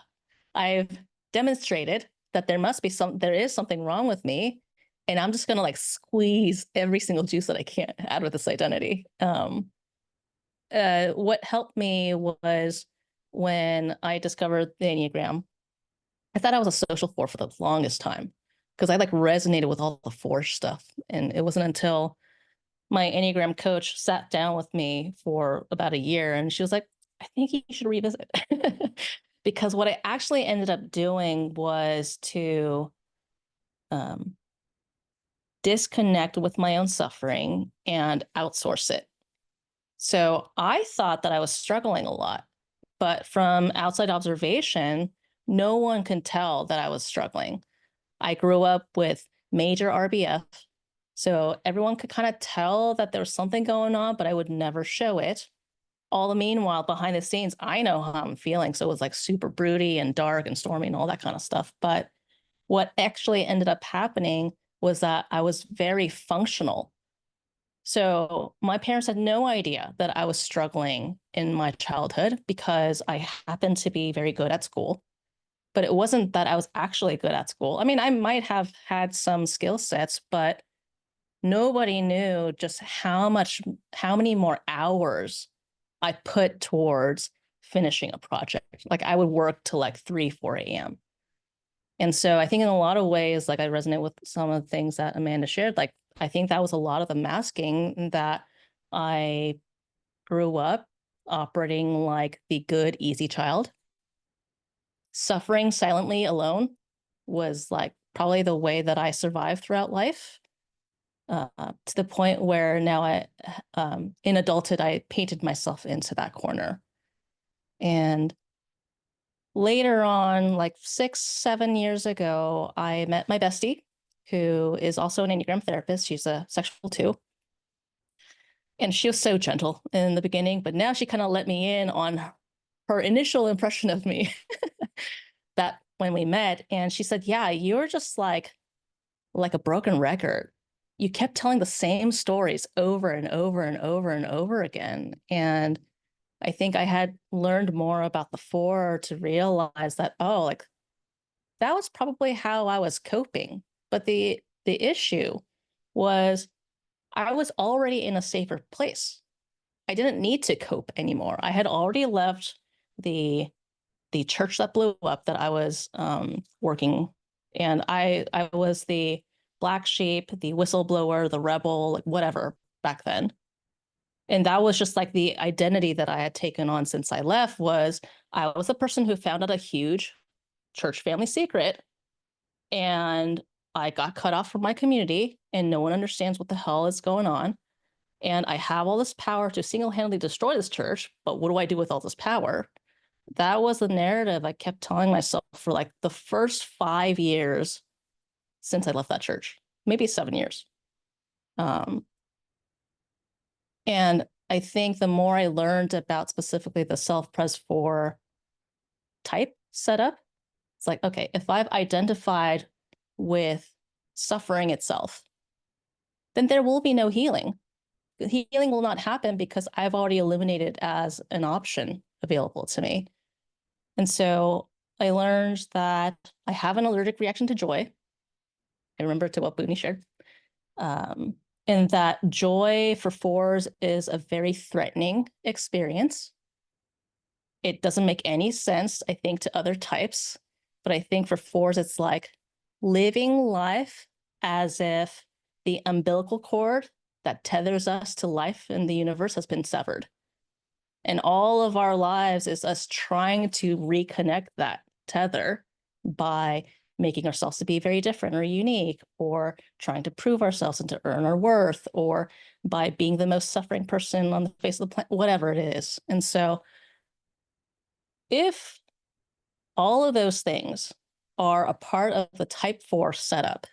I've demonstrated that there is something wrong with me. And I'm just going to like squeeze every single juice that I can out of this identity. What helped me was when I discovered the Enneagram. I thought I was a social 4 for the longest time because I like resonated with all the 4 stuff. And it wasn't until my Enneagram coach sat down with me for about a year and she was like, I think you should revisit. Because what I actually ended up doing was to disconnect with my own suffering and outsource it. So I thought that I was struggling a lot, but from outside observation, no one can tell that I was struggling. I grew up with major RBF, so everyone could kind of tell that there was something going on, but I would never show it. All the meanwhile, behind the scenes, I know how I'm feeling. So it was like super broody and dark and stormy and all that kind of stuff. But what actually ended up happening was that I was very functional. So my parents had no idea that I was struggling in my childhood because I happened to be very good at school. But it wasn't that I was actually good at school. I mean, I might have had some skill sets, but nobody knew just how many more hours I put towards finishing a project. Like I would work till like 3, 4 a.m. And so I think in a lot of ways, like I resonate with some of the things that Amanda shared. Like I think that was a lot of the masking that I grew up operating like the good, easy child. Suffering silently alone was like probably the way that I survived throughout life. To the point where now in adulthood, I painted myself into that corner. And later on, like 6, 7 years ago, I met my bestie, who is also an Enneagram therapist. She's a sexual too. And she was so gentle in the beginning, but now she kind of let me in on her initial impression of me that when we met. And she said, yeah, you're just like a broken record. You kept telling the same stories over and over and over and over again. And I think I had learned more about the 4 to realize that, oh, like that was probably how I was coping. But the issue was I was already in a safer place. I didn't need to cope anymore. I had already left the church that blew up that I was working, and I was the black sheep, the whistleblower, the rebel, like whatever back then. And that was just like the identity that I had taken on since I left. Was I was the person who found out a huge church family secret, and I got cut off from my community, and no one understands what the hell is going on. And I have all this power to single-handedly destroy this church, but what do I do with all this power? That was the narrative I kept telling myself for like the first 5 years since I left that church, maybe 7 years. And I think the more I learned about specifically the self-pres 4 type setup, it's like, okay, if I've identified with suffering itself, then there will be no healing. Healing will not happen because I've already eliminated as an option available to me. And so I learned that I have an allergic reaction to joy. I remember to what Boonie shared. And that joy for 4s is a very threatening experience. It doesn't make any sense, I think, to other types. But I think for 4s, it's like living life as if the umbilical cord that tethers us to life in the universe has been severed. And all of our lives is us trying to reconnect that tether by making ourselves to be very different or unique, or trying to prove ourselves and to earn our worth, or by being the most suffering person on the face of the planet, whatever it is. And so if all of those things are a part of the type 4 setup,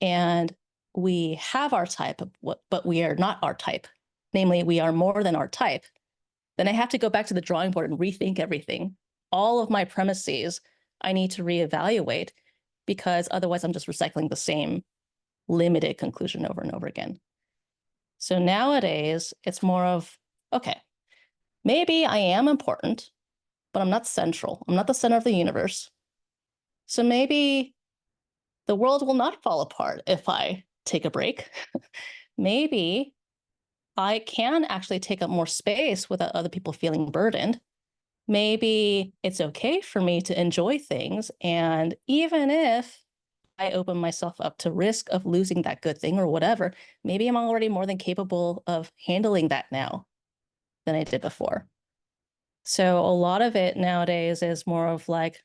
and we have our type, but we are not our type, namely we are more than our type, then I have to go back to the drawing board and rethink everything. All of my premises I need to reevaluate, because otherwise I'm just recycling the same limited conclusion over and over again. So nowadays it's more of, okay, maybe I am important, but I'm not central. I'm not the center of the universe. So maybe the world will not fall apart if I take a break. Maybe I can actually take up more space without other people feeling burdened. Maybe it's okay for me to enjoy things. And even if I open myself up to risk of losing that good thing or whatever, maybe I'm already more than capable of handling that now than I did before. So a lot of it nowadays is more of like,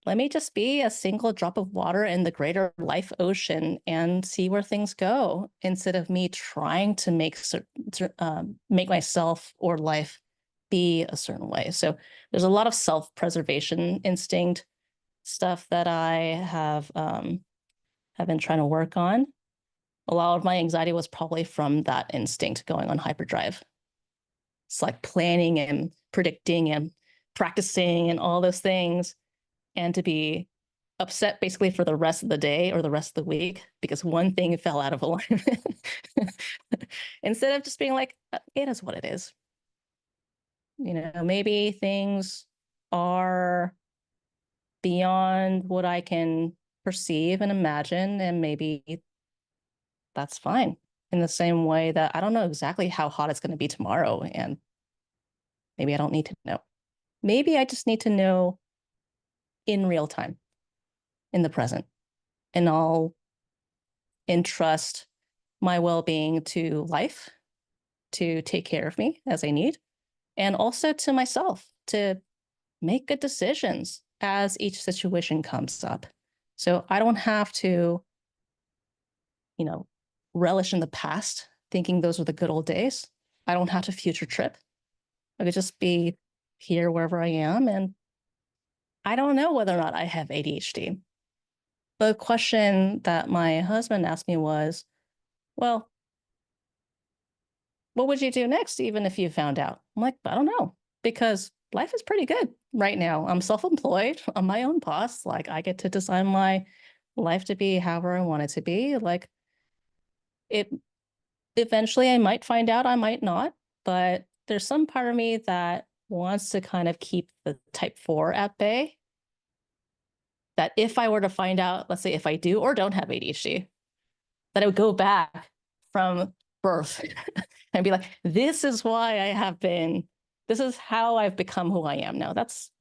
let me just be a single drop of water in the greater life ocean and see where things go, instead of me trying to make myself or life be a certain way. So there's a lot of self-preservation instinct stuff that I have been trying to work on. A lot of my anxiety was probably from that instinct going on hyperdrive. It's like planning and predicting and practicing and all those things, and to be upset basically for the rest of the day or the rest of the week because one thing fell out of alignment. Instead of just being like, it is what it is. You know, maybe things are beyond what I can perceive and imagine, and maybe that's fine. In the same way that I don't know exactly how hot it's going to be tomorrow, and maybe I don't need to know. Maybe I just need to know in real time, in the present, and I'll entrust my well-being to life to take care of me as I need, and also to myself to make good decisions as each situation comes up. So I don't have to, relish in the past, thinking those were the good old days. I don't have to future trip. I could just be here wherever I am. And I don't know whether or not I have ADHD. The question that my husband asked me was, well, what would you do next, even if you found out? I'm like, I don't know, because life is pretty good right now. I'm self-employed. I'm my own boss. Like, I get to design my life to be however I want it to be. Like, it eventually I might find out, I might not, but there's some part of me that wants to kind of keep the type 4 at bay. That if I were to find out, let's say if I do or don't have ADHD, that I would go back from birth and be like, this is why I have been, this is how I've become who I am now. That's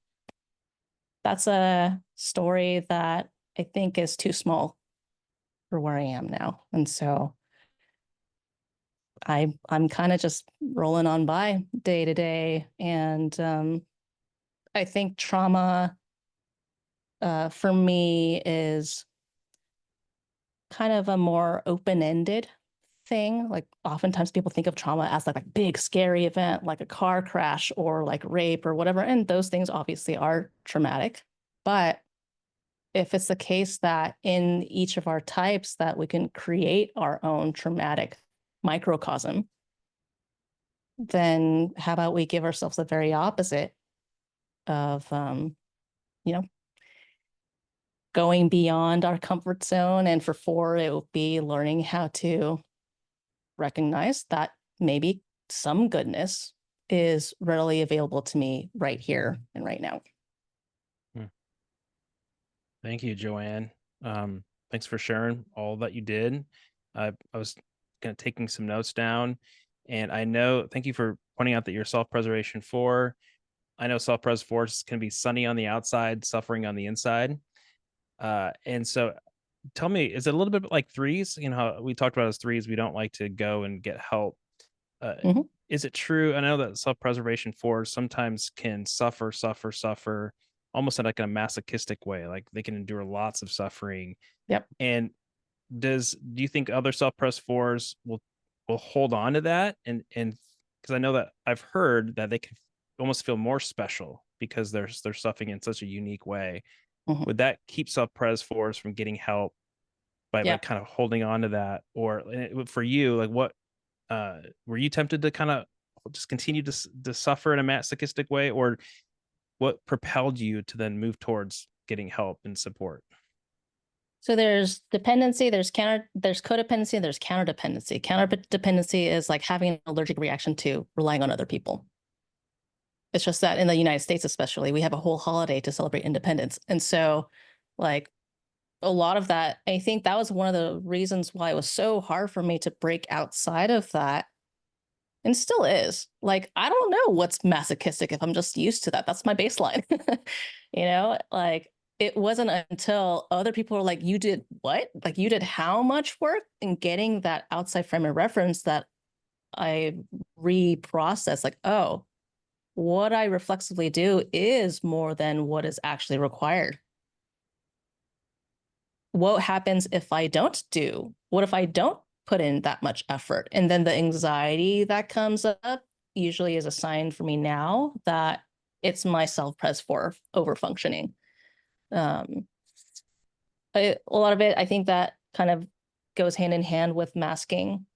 a story that I think is too small for where I am now. And so I'm kind of just rolling on by day to day. And I think trauma for me is kind of a more open-ended thing. Like, oftentimes people think of trauma as like a big scary event, like a car crash or like rape or whatever. And those things obviously are traumatic. But if it's the case that in each of our types that we can create our own traumatic microcosm, then how about we give ourselves the very opposite of, going beyond our comfort zone. And for 4, it will be learning how to recognize that maybe some goodness is readily available to me right here and right now. Thank you, Joanne. Thanks for sharing all that you did. I was kind of taking some notes down, and thank you for pointing out that you're self-preservation 4. I know self-pres 4 can be sunny on the outside, suffering on the inside. And so tell me, is it a little bit like 3s? You know, how we talked about as 3s, we don't like to go and get help. Is it true? I know that self-preservation 4s sometimes can suffer almost in like a masochistic way. Like, they can endure lots of suffering. Yep. And do you think other self-pres 4s will hold on to that? And because I know that I've heard that they can almost feel more special because they're suffering in such a unique way. Would that keep self-pres 4s from getting help by kind of holding on to that? Or for you, like, what were you tempted to kind of just continue to suffer in a masochistic way, or what propelled you to then move towards getting help and support? So there's dependency, there's codependency, there's counterdependency. Counterdependency is like having an allergic reaction to relying on other people. It's just that in the United States, especially, we have a whole holiday to celebrate independence. And so, like, a lot of that, I think that was one of the reasons why it was so hard for me to break outside of that. And still is. Like, I don't know what's masochistic if I'm just used to that. That's my baseline. Like, it wasn't until other people were like, you did what? Like, you did how much work in getting that outside frame of reference that I reprocessed, like, oh, what I reflexively do is more than what is actually required. What happens if I don't do? What if I don't put in that much effort? And then the anxiety that comes up usually is a sign for me now that it's my self-pres 4 over-functioning. A lot of it, I think that kind of goes hand in hand with masking.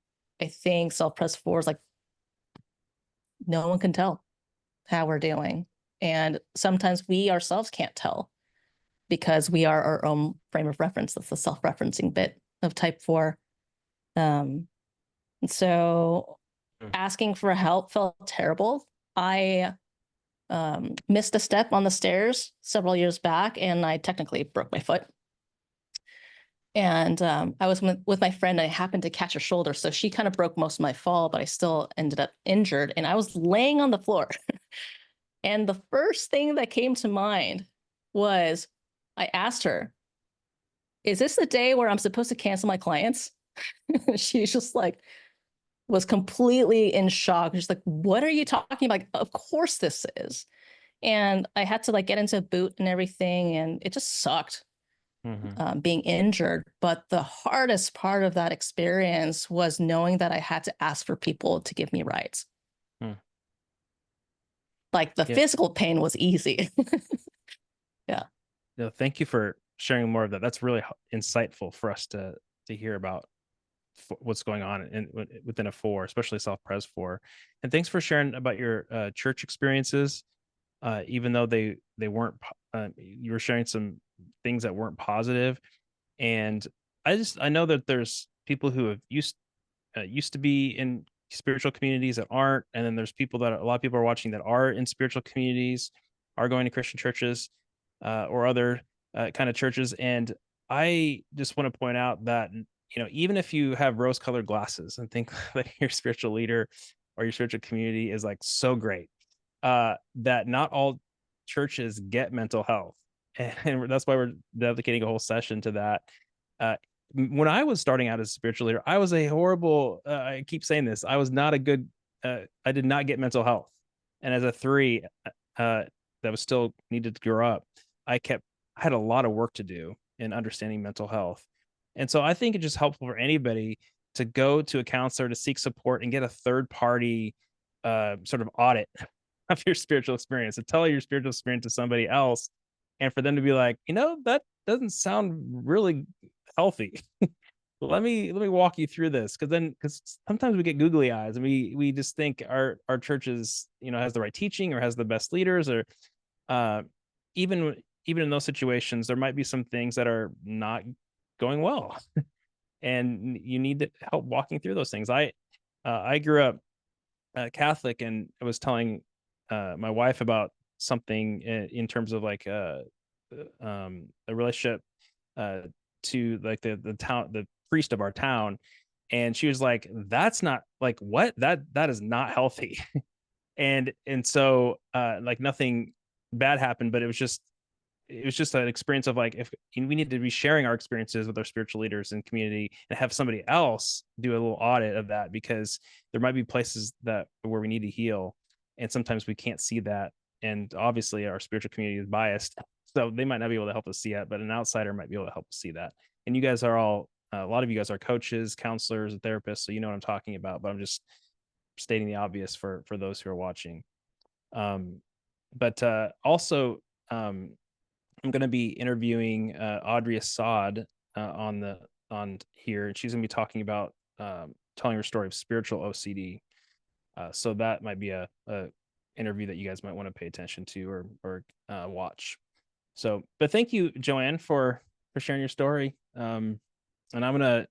I think self-pres 4 is like, no one can tell how we're doing. And sometimes we ourselves can't tell because we are our own frame of reference. That's the self-referencing bit of type 4. And so asking for help felt terrible. I missed a step on the stairs several years back, and I technically broke my foot. And I was with my friend, and I happened to catch her shoulder. So she kind of broke most of my fall, but I still ended up injured. And I was laying on the floor. And the first thing that came to mind was I asked her, is this the day where I'm supposed to cancel my clients? She's just like, was completely in shock. She's like, what are you talking about? Like, of course this is. And I had to like get into a boot and everything. And it just sucked. Being injured. But the hardest part of that experience was knowing that I had to ask for people to give me rides. Like the physical pain was easy. Yeah. No, thank you for sharing more of that. That's really insightful for us to hear about what's going on within a 4, especially self-pres 4. And thanks for sharing about your church experiences. Even though they weren't, you were sharing some things that weren't positive. And I know that there's people who have used to be in spiritual communities that aren't, and then there's people that a lot of people are watching that are in spiritual communities, are going to Christian churches or other kind of churches. And I just want to point out that, even if you have rose-colored glasses and think that your spiritual leader or your spiritual community is like so great, that not all churches get mental health. And that's why we're dedicating a whole session to that. When I was starting out as a spiritual leader, I was a horrible, I keep saying this, I was not a good, I did not get mental health. And as a 3 that was still needed to grow up, I had a lot of work to do in understanding mental health. And so I think it's just helpful for anybody to go to a counselor to seek support and get a third party sort of audit of your spiritual experience, and tell your spiritual experience to somebody else, and for them to be like, that doesn't sound really healthy. let me walk you through this, because sometimes we get googly eyes and we just think our churches has the right teaching or has the best leaders, or even in those situations there might be some things that are not going well. And you need to help walking through those things. I grew up Catholic, and I was telling my wife about something in terms of like a relationship to like the priest of our town. And she was like, that's not like, what, that is not healthy. and so like nothing bad happened, but it was just an experience of like, if we need to be sharing our experiences with our spiritual leaders and community, and have somebody else do a little audit of that, because there might be places where we need to heal, and sometimes we can't see that. And obviously our spiritual community is biased, so they might not be able to help us see it, but an outsider might be able to help us see that. And you guys are all, a lot of you guys are coaches, counselors, and therapists, so you know what I'm talking about, but I'm just stating the obvious for those who are watching. But also, I'm going to be interviewing Audrey Assad on here, and she's going to be talking about telling her story of spiritual OCD. So that might be a interview that you guys might want to pay attention to or watch. So, but thank you, Joanne, for sharing your story. And I'm going to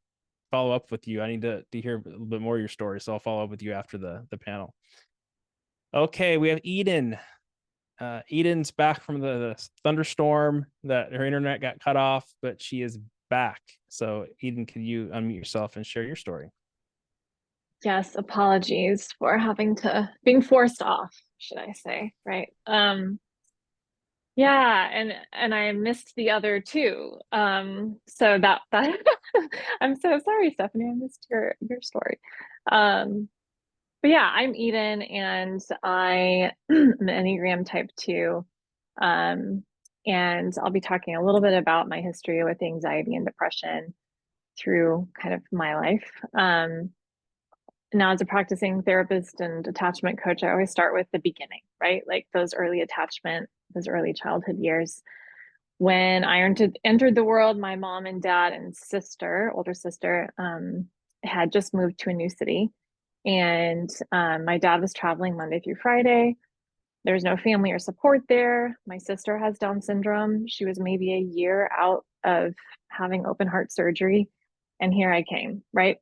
follow up with you. I need to hear a little bit more of your story, so I'll follow up with you after the panel. Okay, we have Eden. Eden's back from the thunderstorm that her internet got cut off, but she is back. So Eden, can you unmute yourself and share your story? Yes, apologies for being forced off, should I say, right? Yeah, and I missed the other 2. So that I'm so sorry, Stephanie, I missed your story. But yeah, I'm Eden, and I am an Enneagram type 2. And I'll be talking a little bit about my history with anxiety and depression through kind of my life. Now, as a practicing therapist and attachment coach, I always start with the beginning, right? Like those early childhood years. When I entered the world, my mom and dad and older sister, had just moved to a new city. And my dad was traveling Monday through Friday. There was no family or support there. My sister has Down syndrome. She was maybe a year out of having open heart surgery. And here I came, right?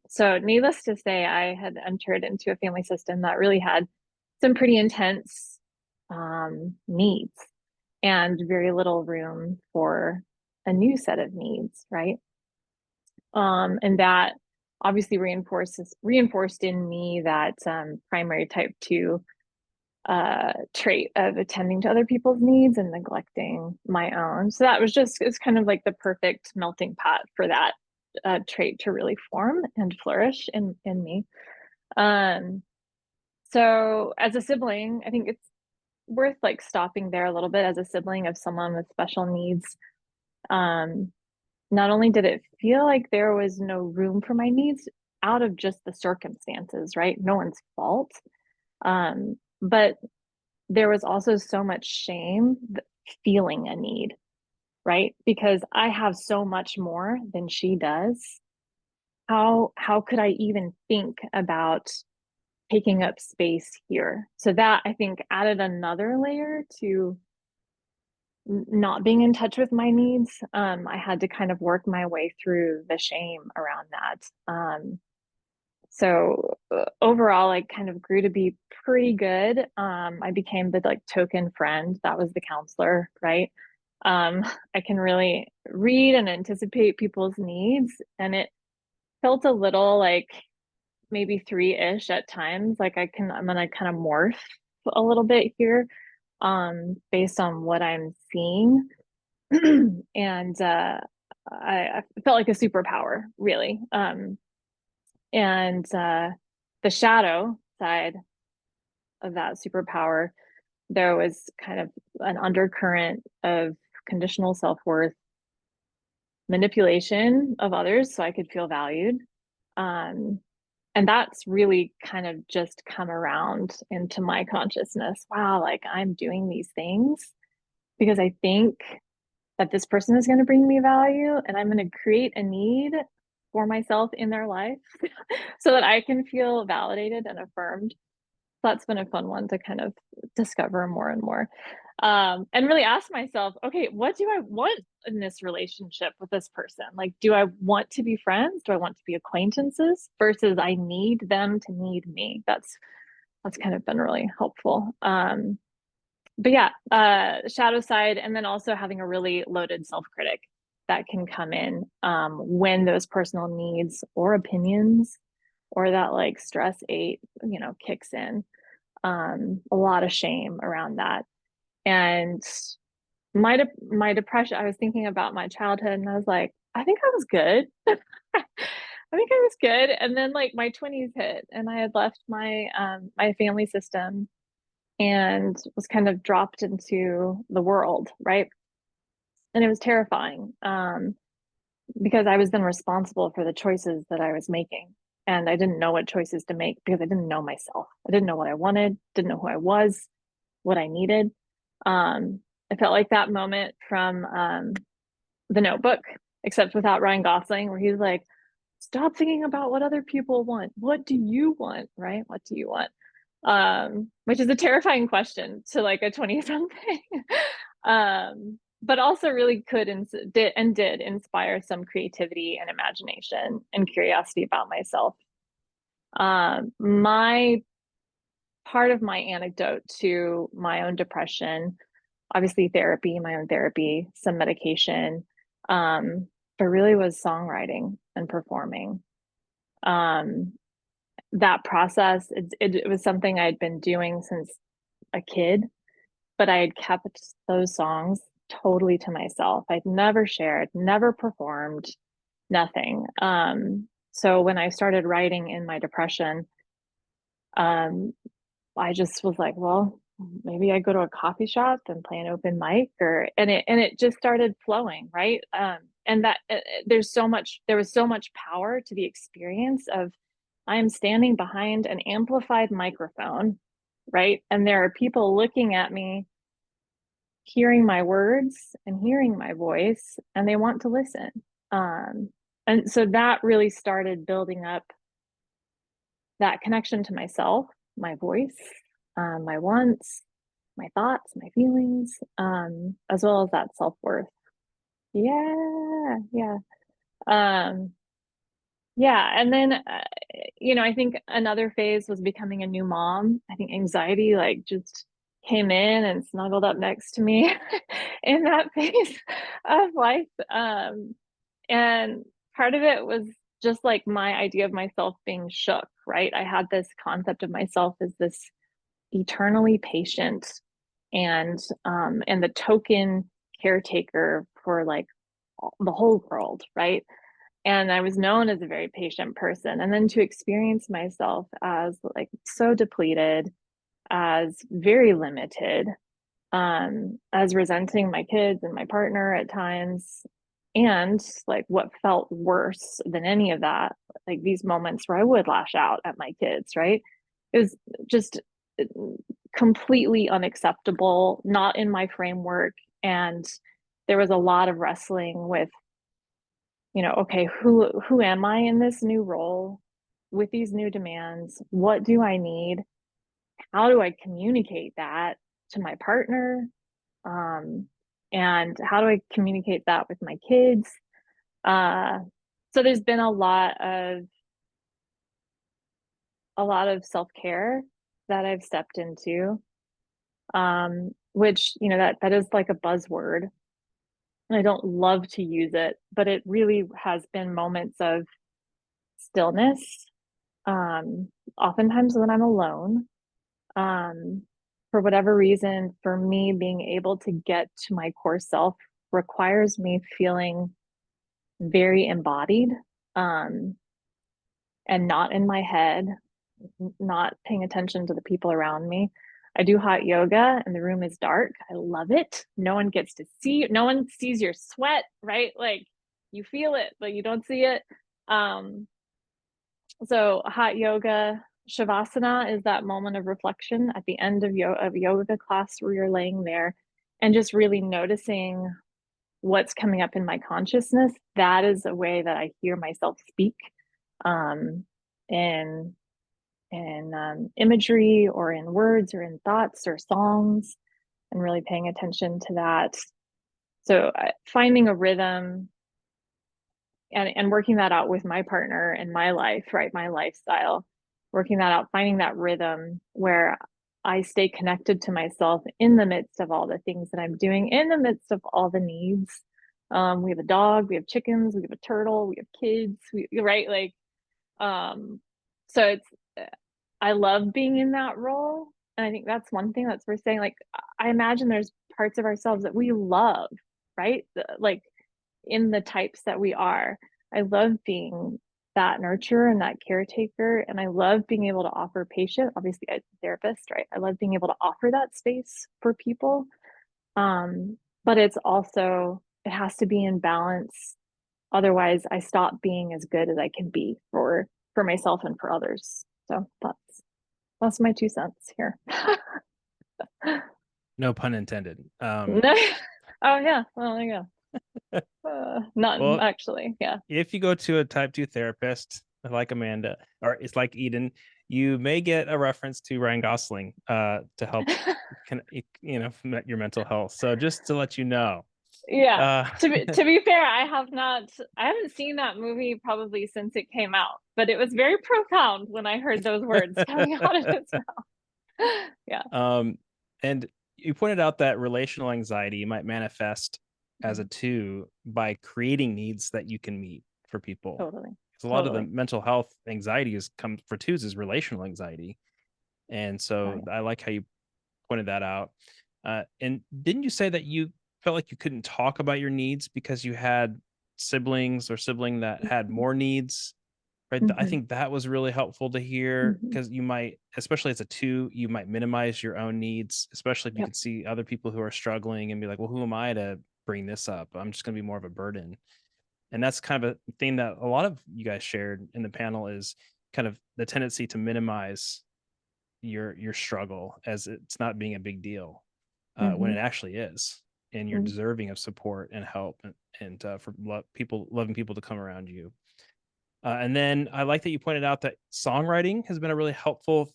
So needless to say, I had entered into a family system that really had some pretty intense needs and very little room for a new set of needs, right? And that obviously reinforced in me that primary type 2 trait of attending to other people's needs and neglecting my own. So that was just, it's kind of like the perfect melting pot for that trait to really form and flourish in me. So as a sibling, I think it's worth like stopping there a little bit. As a sibling of someone with special needs, not only did it feel like there was no room for my needs out of just the circumstances, right? No one's fault. But there was also so much shame feeling a need, right? Because I have so much more than she does. How could I even think about taking up space here? So that, I think, added another layer to not being in touch with my needs. I had to kind of work my way through the shame around that. So overall, I kind of grew to be pretty good. I became the like token friend. That was the counselor, right? I can really read and anticipate people's needs, and it felt a little like maybe 3-ish at times. Like I'm gonna kind of morph a little bit here, based on what I'm seeing. And I felt like a superpower, really. And the shadow side of that superpower, there was kind of an undercurrent of conditional self-worth, manipulation of others so I could feel valued. And that's really kind of just come around into my consciousness. Wow, like I'm doing these things because I think that this person is going to bring me value, and I'm going to create a need for myself in their life so that I can feel validated and affirmed. That's been a fun one to kind of discover more and more. And really ask myself, okay, what do I want in this relationship with this person? Like, do I want to be friends? Do I want to be acquaintances versus I need them to need me? That's kind of been really helpful. But yeah, shadow side, and then also having a really loaded self-critic that can come in when those personal needs or opinions or that like stress 8, kicks in. A lot of shame around that. And my depression, I was thinking about my childhood and I was like, I think I was good. I think I was good. And then like my 20s hit and I had left my my family system and was kind of dropped into the world, right? And it was terrifying because I was then responsible for the choices that I was making. And I didn't know what choices to make because I didn't know myself. I didn't know what I wanted, didn't know who I was, what I needed. It felt like that moment from The Notebook, except without Ryan Gosling, where he's like, stop thinking about what other people want. What do you want, right? What do you want? Which is a terrifying question to like a 20-something. But also really could and did inspire some creativity and imagination and curiosity about myself. My part of my anecdote to my own depression, obviously therapy, my own therapy, some medication, but really was songwriting and performing. That process, it was something I'd been doing since a kid, but I had kept those songs totally to myself. I'd never shared, never performed, nothing. So when I started writing in my depression, I just was like, well, maybe I go to a coffee shop and play an open mic, and it just started flowing, right? And that there was so much power to the experience of I am standing behind an amplified microphone, right? And there are people looking at me, hearing my words and hearing my voice, and they want to listen. And so that really started building up that connection to myself, my voice, my wants, my thoughts, my feelings, as well as that self-worth. Yeah. And then, I think another phase was becoming a new mom. I think anxiety like just came in and snuggled up next to me in that phase of life. And part of it was just like my idea of myself being shook, right? I had this concept of myself as this eternally patient and the token caretaker for like the whole world, right? And I was known as a very patient person. And then to experience myself as like so depleted, as very limited, as resenting my kids and my partner at times, and like what felt worse than any of that, like these moments where I would lash out at my kids, right? It was just completely unacceptable, not in my framework. And there was a lot of wrestling with, okay, who am I in this new role with these new demands? What do I need? How do I communicate that to my partner? And how do I communicate that with my kids? So there's been a lot of self-care that I've stepped into, which, that is like a buzzword. And I don't love to use it, but it really has been moments of stillness. Oftentimes when I'm alone, for whatever reason, for me, being able to get to my core self requires me feeling very embodied, and not in my head, not paying attention to the people around me. I do hot yoga and the room is dark. I love it. No one gets to see, no one sees your sweat, right? Like you feel it, but you don't see it. So hot yoga, Shavasana is that moment of reflection at the end of yoga class where you're laying there and just really noticing what's coming up in my consciousness. That is a way that I hear myself speak, in imagery or in words or in thoughts or songs, and really paying attention to that. So finding a rhythm and working that out with my partner and my life, right? My lifestyle, working that out, finding that rhythm where I stay connected to myself in the midst of all the things that I'm doing, in the midst of all the needs. We have a dog, we have chickens, we have a turtle, we have kids, right? Like, so it's, I love being in that role. And I think that's one thing that's worth saying. Like, I imagine there's parts of ourselves that we love, right? Like in the types that we are. I love being that nurturer and that caretaker. And I love being able to offer patient, obviously as a therapist, right? I love being able to offer that space for people. But it's also, it has to be in balance. Otherwise I stop being as good as I can be for myself and for others. So that's my 2 cents here. No pun intended. Oh yeah, well, there you go. None, Well, actually. Yeah. If you go to a type 2 therapist like Amanda, or it's like Eden, you may get a reference to Ryan Gosling to help your mental health. So just to let you know. Yeah. To be fair, I haven't seen that movie probably since it came out, but it was very profound when I heard those words coming out of his mouth. Yeah. And you pointed out that relational anxiety might manifest as a 2 by creating needs that you can meet for people. Totally. Because a lot of the mental health anxiety comes for 2s is relational anxiety. And so I like how you pointed that out. And didn't you say that you felt like you couldn't talk about your needs because you had siblings or sibling that had more needs, right? I think that was really helpful to hear, because you might, especially as a 2, you might minimize your own needs, especially if you could see other people who are struggling and be like, well, who am I to bring this up? I'm just going to be more of a burden. And that's kind of a thing that a lot of you guys shared in the panel, is kind of the tendency to minimize your struggle as it's not being a big deal, when it actually is, and you're deserving of support and help, and for loving people to come around you. And then I like that you pointed out that songwriting has been a really helpful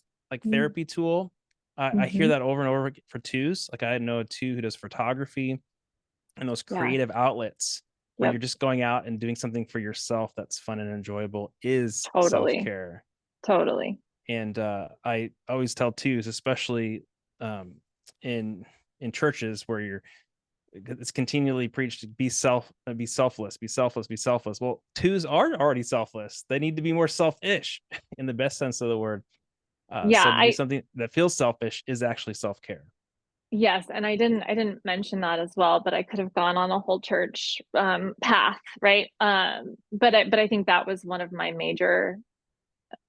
therapy tool. I hear that over and over for 2s. Like I know a 2 who does photography, and those creative outlets where you're just going out and doing something for yourself that's fun and enjoyable is self-care. Totally. And I always tell 2s, especially in churches where you're it's continually preached to be selfless, be selfless, be selfless. Well, twos are already selfless. They need to be more selfish in the best sense of the word. Yeah, So to do something that feels selfish is actually self-care. Yes, and I didn't mention that as well, but I could have gone on a whole church path, right? But I think that was one of my major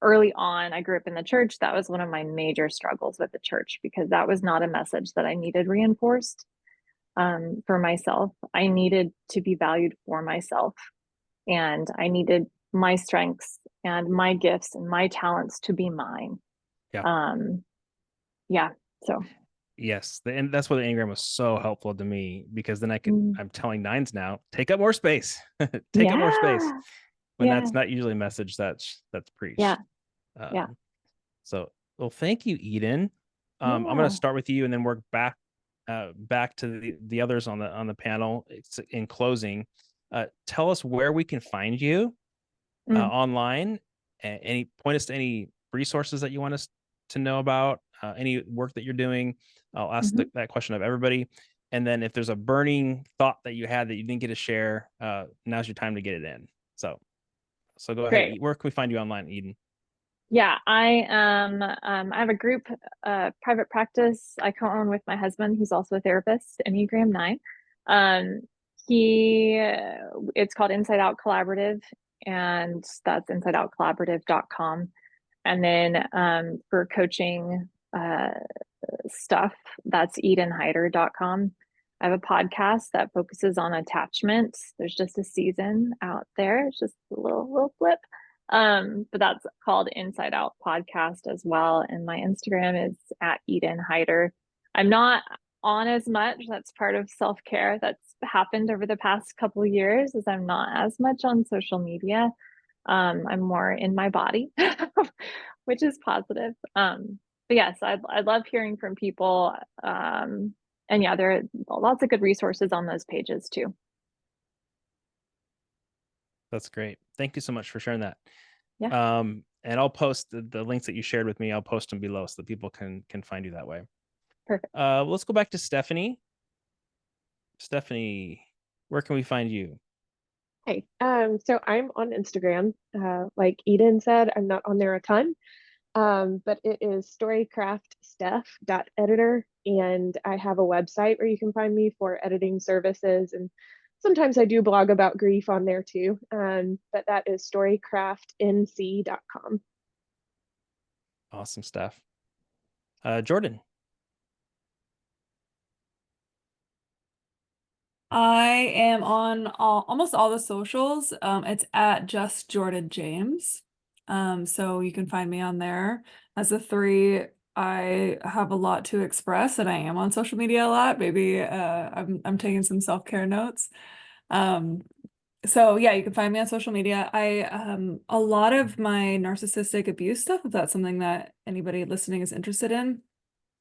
early on. I grew up in the church. That was one of my major struggles with the church, because that was not a message that I needed reinforced for myself. I needed to be valued for myself, and I needed my strengths and my gifts and my talents to be mine. Yeah. Yeah. So yes, and that's why the Enneagram was so helpful to me, because then I'm telling nines now, take up more space, take up more space, when that's not usually a message that's preached. Yeah. So, well, thank you, Eden. I'm going to start with you and then work back to the others on the panel. In closing, tell us where we can find you online, and point us to any resources that you want us to know about, any work that you're doing. I'll ask that question of everybody. And then if there's a burning thought that you had that you didn't get to share, now's your time to get it in. So go ahead. Where can we find you online, Eden? Yeah, I have a group, private practice I co-own with my husband, who's also a therapist, Enneagram 9. It's called Inside Out Collaborative, and that's insideoutcollaborative.com. And then for coaching stuff, that's edenhyder.com. I have a podcast that focuses on attachment. There's just a season out there. It's just a little flip. But that's called Inside Out Podcast as well. And my Instagram is at Eden Hyder. I'm not on as much. That's part of self-care that's happened over the past couple of years, is I'm not as much on social media. I'm more in my body, which is positive. But yes, I'd love hearing from people. And yeah, there are lots of good resources on those pages too. That's great. Thank you so much for sharing that. Yeah. And I'll post the links that you shared with me. I'll post them below so that people can find you that way. Perfect. Let's go back to Stephanie. Stephanie, where can we find you? Hey, so I'm on Instagram. Like Eden said, I'm not on there a ton, but it is storycraftsteph.editor, and I have a website where you can find me for editing services, and sometimes I do blog about grief on there too. But that is storycraftnc.com. Awesome stuff. Jordin. I am on almost all the socials. It's at just Jordin James. So you can find me on there. As a 3, I have a lot to express, and I am on social media a lot. Maybe I'm taking some self-care notes. So yeah, you can find me on social media. A lot of my narcissistic abuse stuff, if that's something that anybody listening is interested in,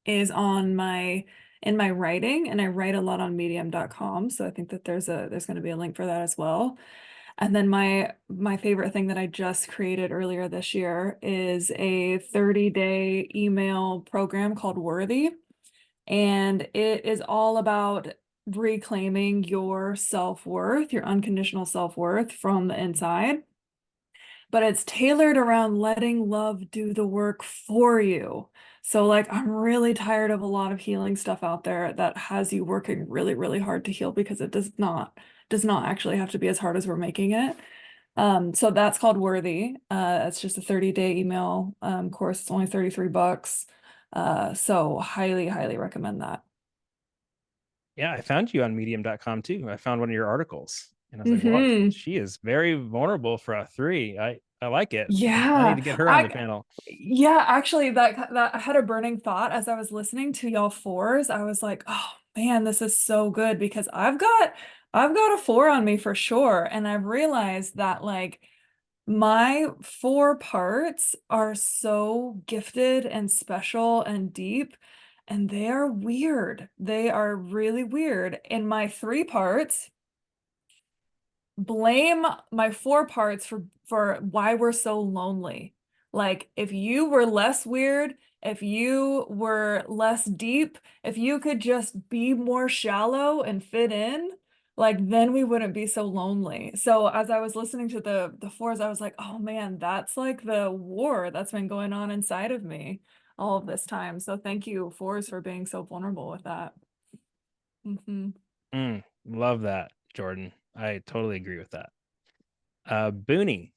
is in my writing, and I write a lot on medium.com. So I think that there's going to be a link for that as well. And then my favorite thing that I just created earlier this year is a 30-day email program called Worthy. And it is all about reclaiming your self-worth, your unconditional self-worth from the inside. But it's tailored around letting love do the work for you. So like, I'm really tired of a lot of healing stuff out there that has you working really, really hard to heal, because it does not actually have to be as hard as we're making it. So that's called Worthy. It's just a 30-day email course. It's only $33. So highly, highly recommend that. Yeah, I found you on medium.com too. I found one of your articles, and I was like, wow, she is very vulnerable for a 3. I like it. Yeah. I need to get her on the panel. Yeah, actually that I had a burning thought as I was listening to y'all 4s. I was like, oh man, this is so good, because I've got a 4 on me for sure. And I've realized that like my 4 parts are so gifted and special and deep, and they are weird. They are really weird. And my 3 parts blame my 4 parts for why we're so lonely. Like, if you were less weird, if you were less deep, if you could just be more shallow and fit in, like then we wouldn't be so lonely. So as I was listening to the fours, I was like, oh man, that's like the war that's been going on inside of me all of this time. So thank you, fours, for being so vulnerable with that. Love that, Jordin. I totally agree with that. Boonie,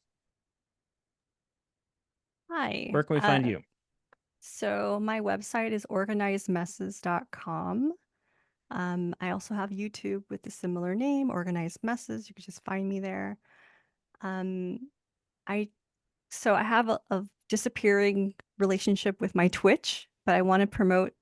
Hi. where can we find you? So my website is organizedmesses.com. I also have YouTube with a similar name, Organized Messes. You can just find me there. I have a disappearing relationship with my Twitch, but I want to promote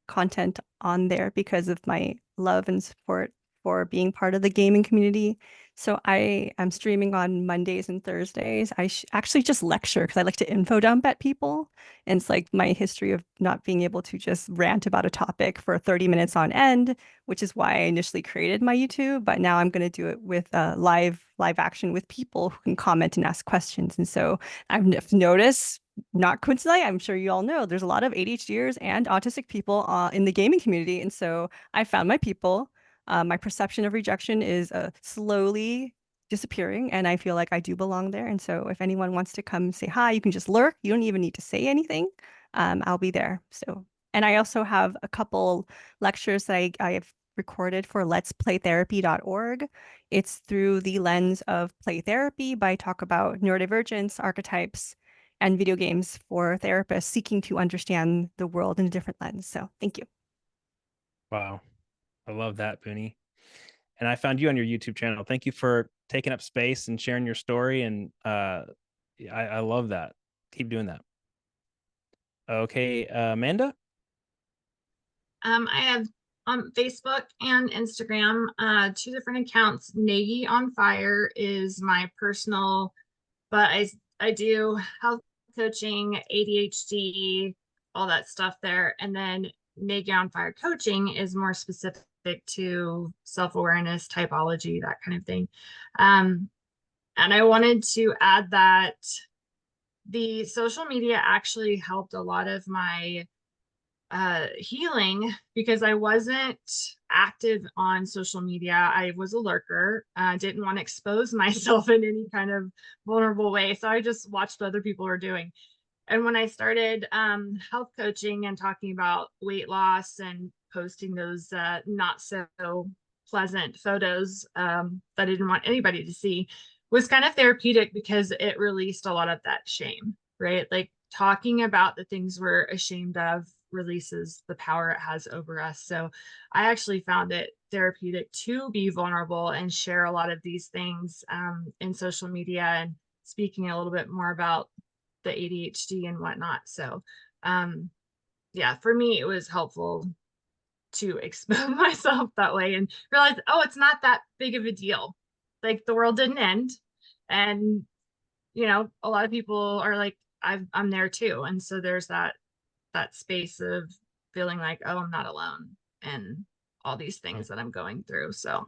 content on there because of my love and support for being part of the gaming community. So I am streaming on Mondays and Thursdays. I actually just lecture because I like to info dump at people. And it's like my history of not being able to just rant about a topic for 30 minutes on end, which is why I initially created my YouTube. But now I'm going to do it with live action with people who can comment and ask questions. And so I've noticed, not coincidentally, I'm sure you all know, there's a lot of ADHDers and autistic people in the gaming community. And so I found my people. My perception of rejection is slowly disappearing, and I feel like I do belong there. And so if anyone wants to come say hi, you can just lurk. You don't even need to say anything. I'll be there. So, and I also have a couple lectures that I have recorded for letsplaytherapy.org. It's through the lens of play therapy, but I talk about neurodivergence, archetypes, and video games for therapists seeking to understand the world in a different lens. So thank you. Wow. I love that, Boonie. And I found you on your YouTube channel. Thank you for taking up space and sharing your story. And I love that. Keep doing that. Okay, Amanda? I have on Facebook and Instagram, 2 different accounts. Nagy on Fire is my personal, but I do health coaching, ADHD, all that stuff there. And then Nagy on Fire coaching is more specific to self-awareness, typology, that kind of thing. And I wanted to add that the social media actually helped a lot of my healing, because I wasn't active on social media. I was a lurker. Didn't want to expose myself in any kind of vulnerable way. So I just watched what other people were doing. And when I started health coaching and talking about weight loss and posting those not so pleasant photos that I didn't want anybody to see, was kind of therapeutic because it released a lot of that shame, right? Like talking about the things we're ashamed of releases the power it has over us. So I actually found it therapeutic to be vulnerable and share a lot of these things in social media, and speaking a little bit more about the ADHD and whatnot. So yeah, for me, it was helpful to expose myself that way and realize, oh, it's not that big of a deal. Like the world didn't end. And, you know, a lot of people are like, I'm there too. And so there's that space of feeling like, oh, I'm not alone and all these things that I'm going through. So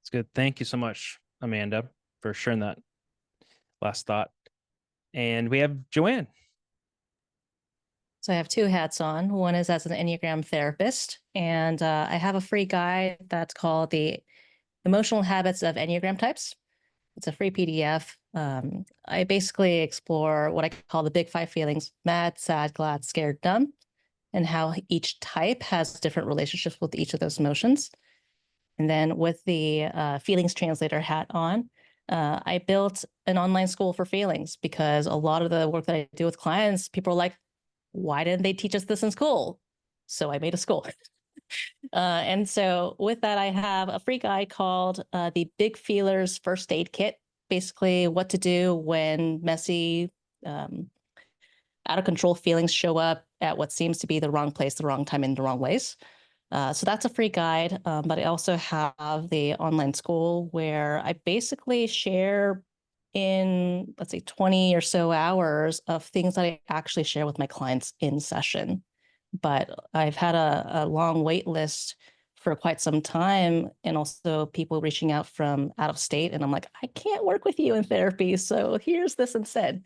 it's good. Thank you so much, Amanda, for sharing that last thought. And we have Joanne. So I have 2 hats on. One is as an Enneagram therapist, and I have a free guide that's called The Emotional Habits of Enneagram Types. It's a free PDF. I basically explore what I call the big 5 feelings: mad, sad, glad, scared, dumb, and how each type has different relationships with each of those emotions. And then with the feelings translator hat on, I built an online school for feelings, because a lot of the work that I do with clients, people are like, why didn't they teach us this in school? So I made a school. And so with that, I have a free guide called the Big Feelers First Aid Kit. Basically what to do when messy, out of control feelings show up at what seems to be the wrong place, the wrong time, in the wrong ways. So that's a free guide, but I also have the online school where I basically share in, let's say, 20 or so hours of things that I actually share with my clients in session. But I've had a long wait list for quite some time, and also people reaching out from out of state. And I'm like, I can't work with you in therapy, so here's this instead.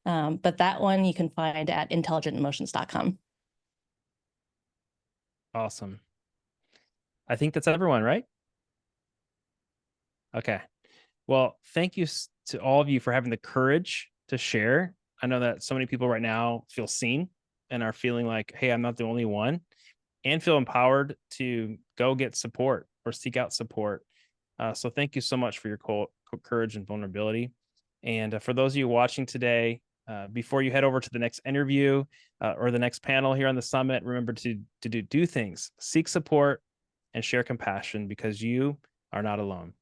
But that one you can find at intelligentemotions.com. Awesome. I think that's everyone, right? Okay. Well, thank you to all of you for having the courage to share. I know that so many people right now feel seen and are feeling like, hey, I'm not the only one, and feel empowered to go get support or seek out support. So thank you so much for your courage and vulnerability. And for those of you watching today, before you head over to the next interview or the next panel here on the summit, remember to do things, seek support, and share compassion, because you are not alone.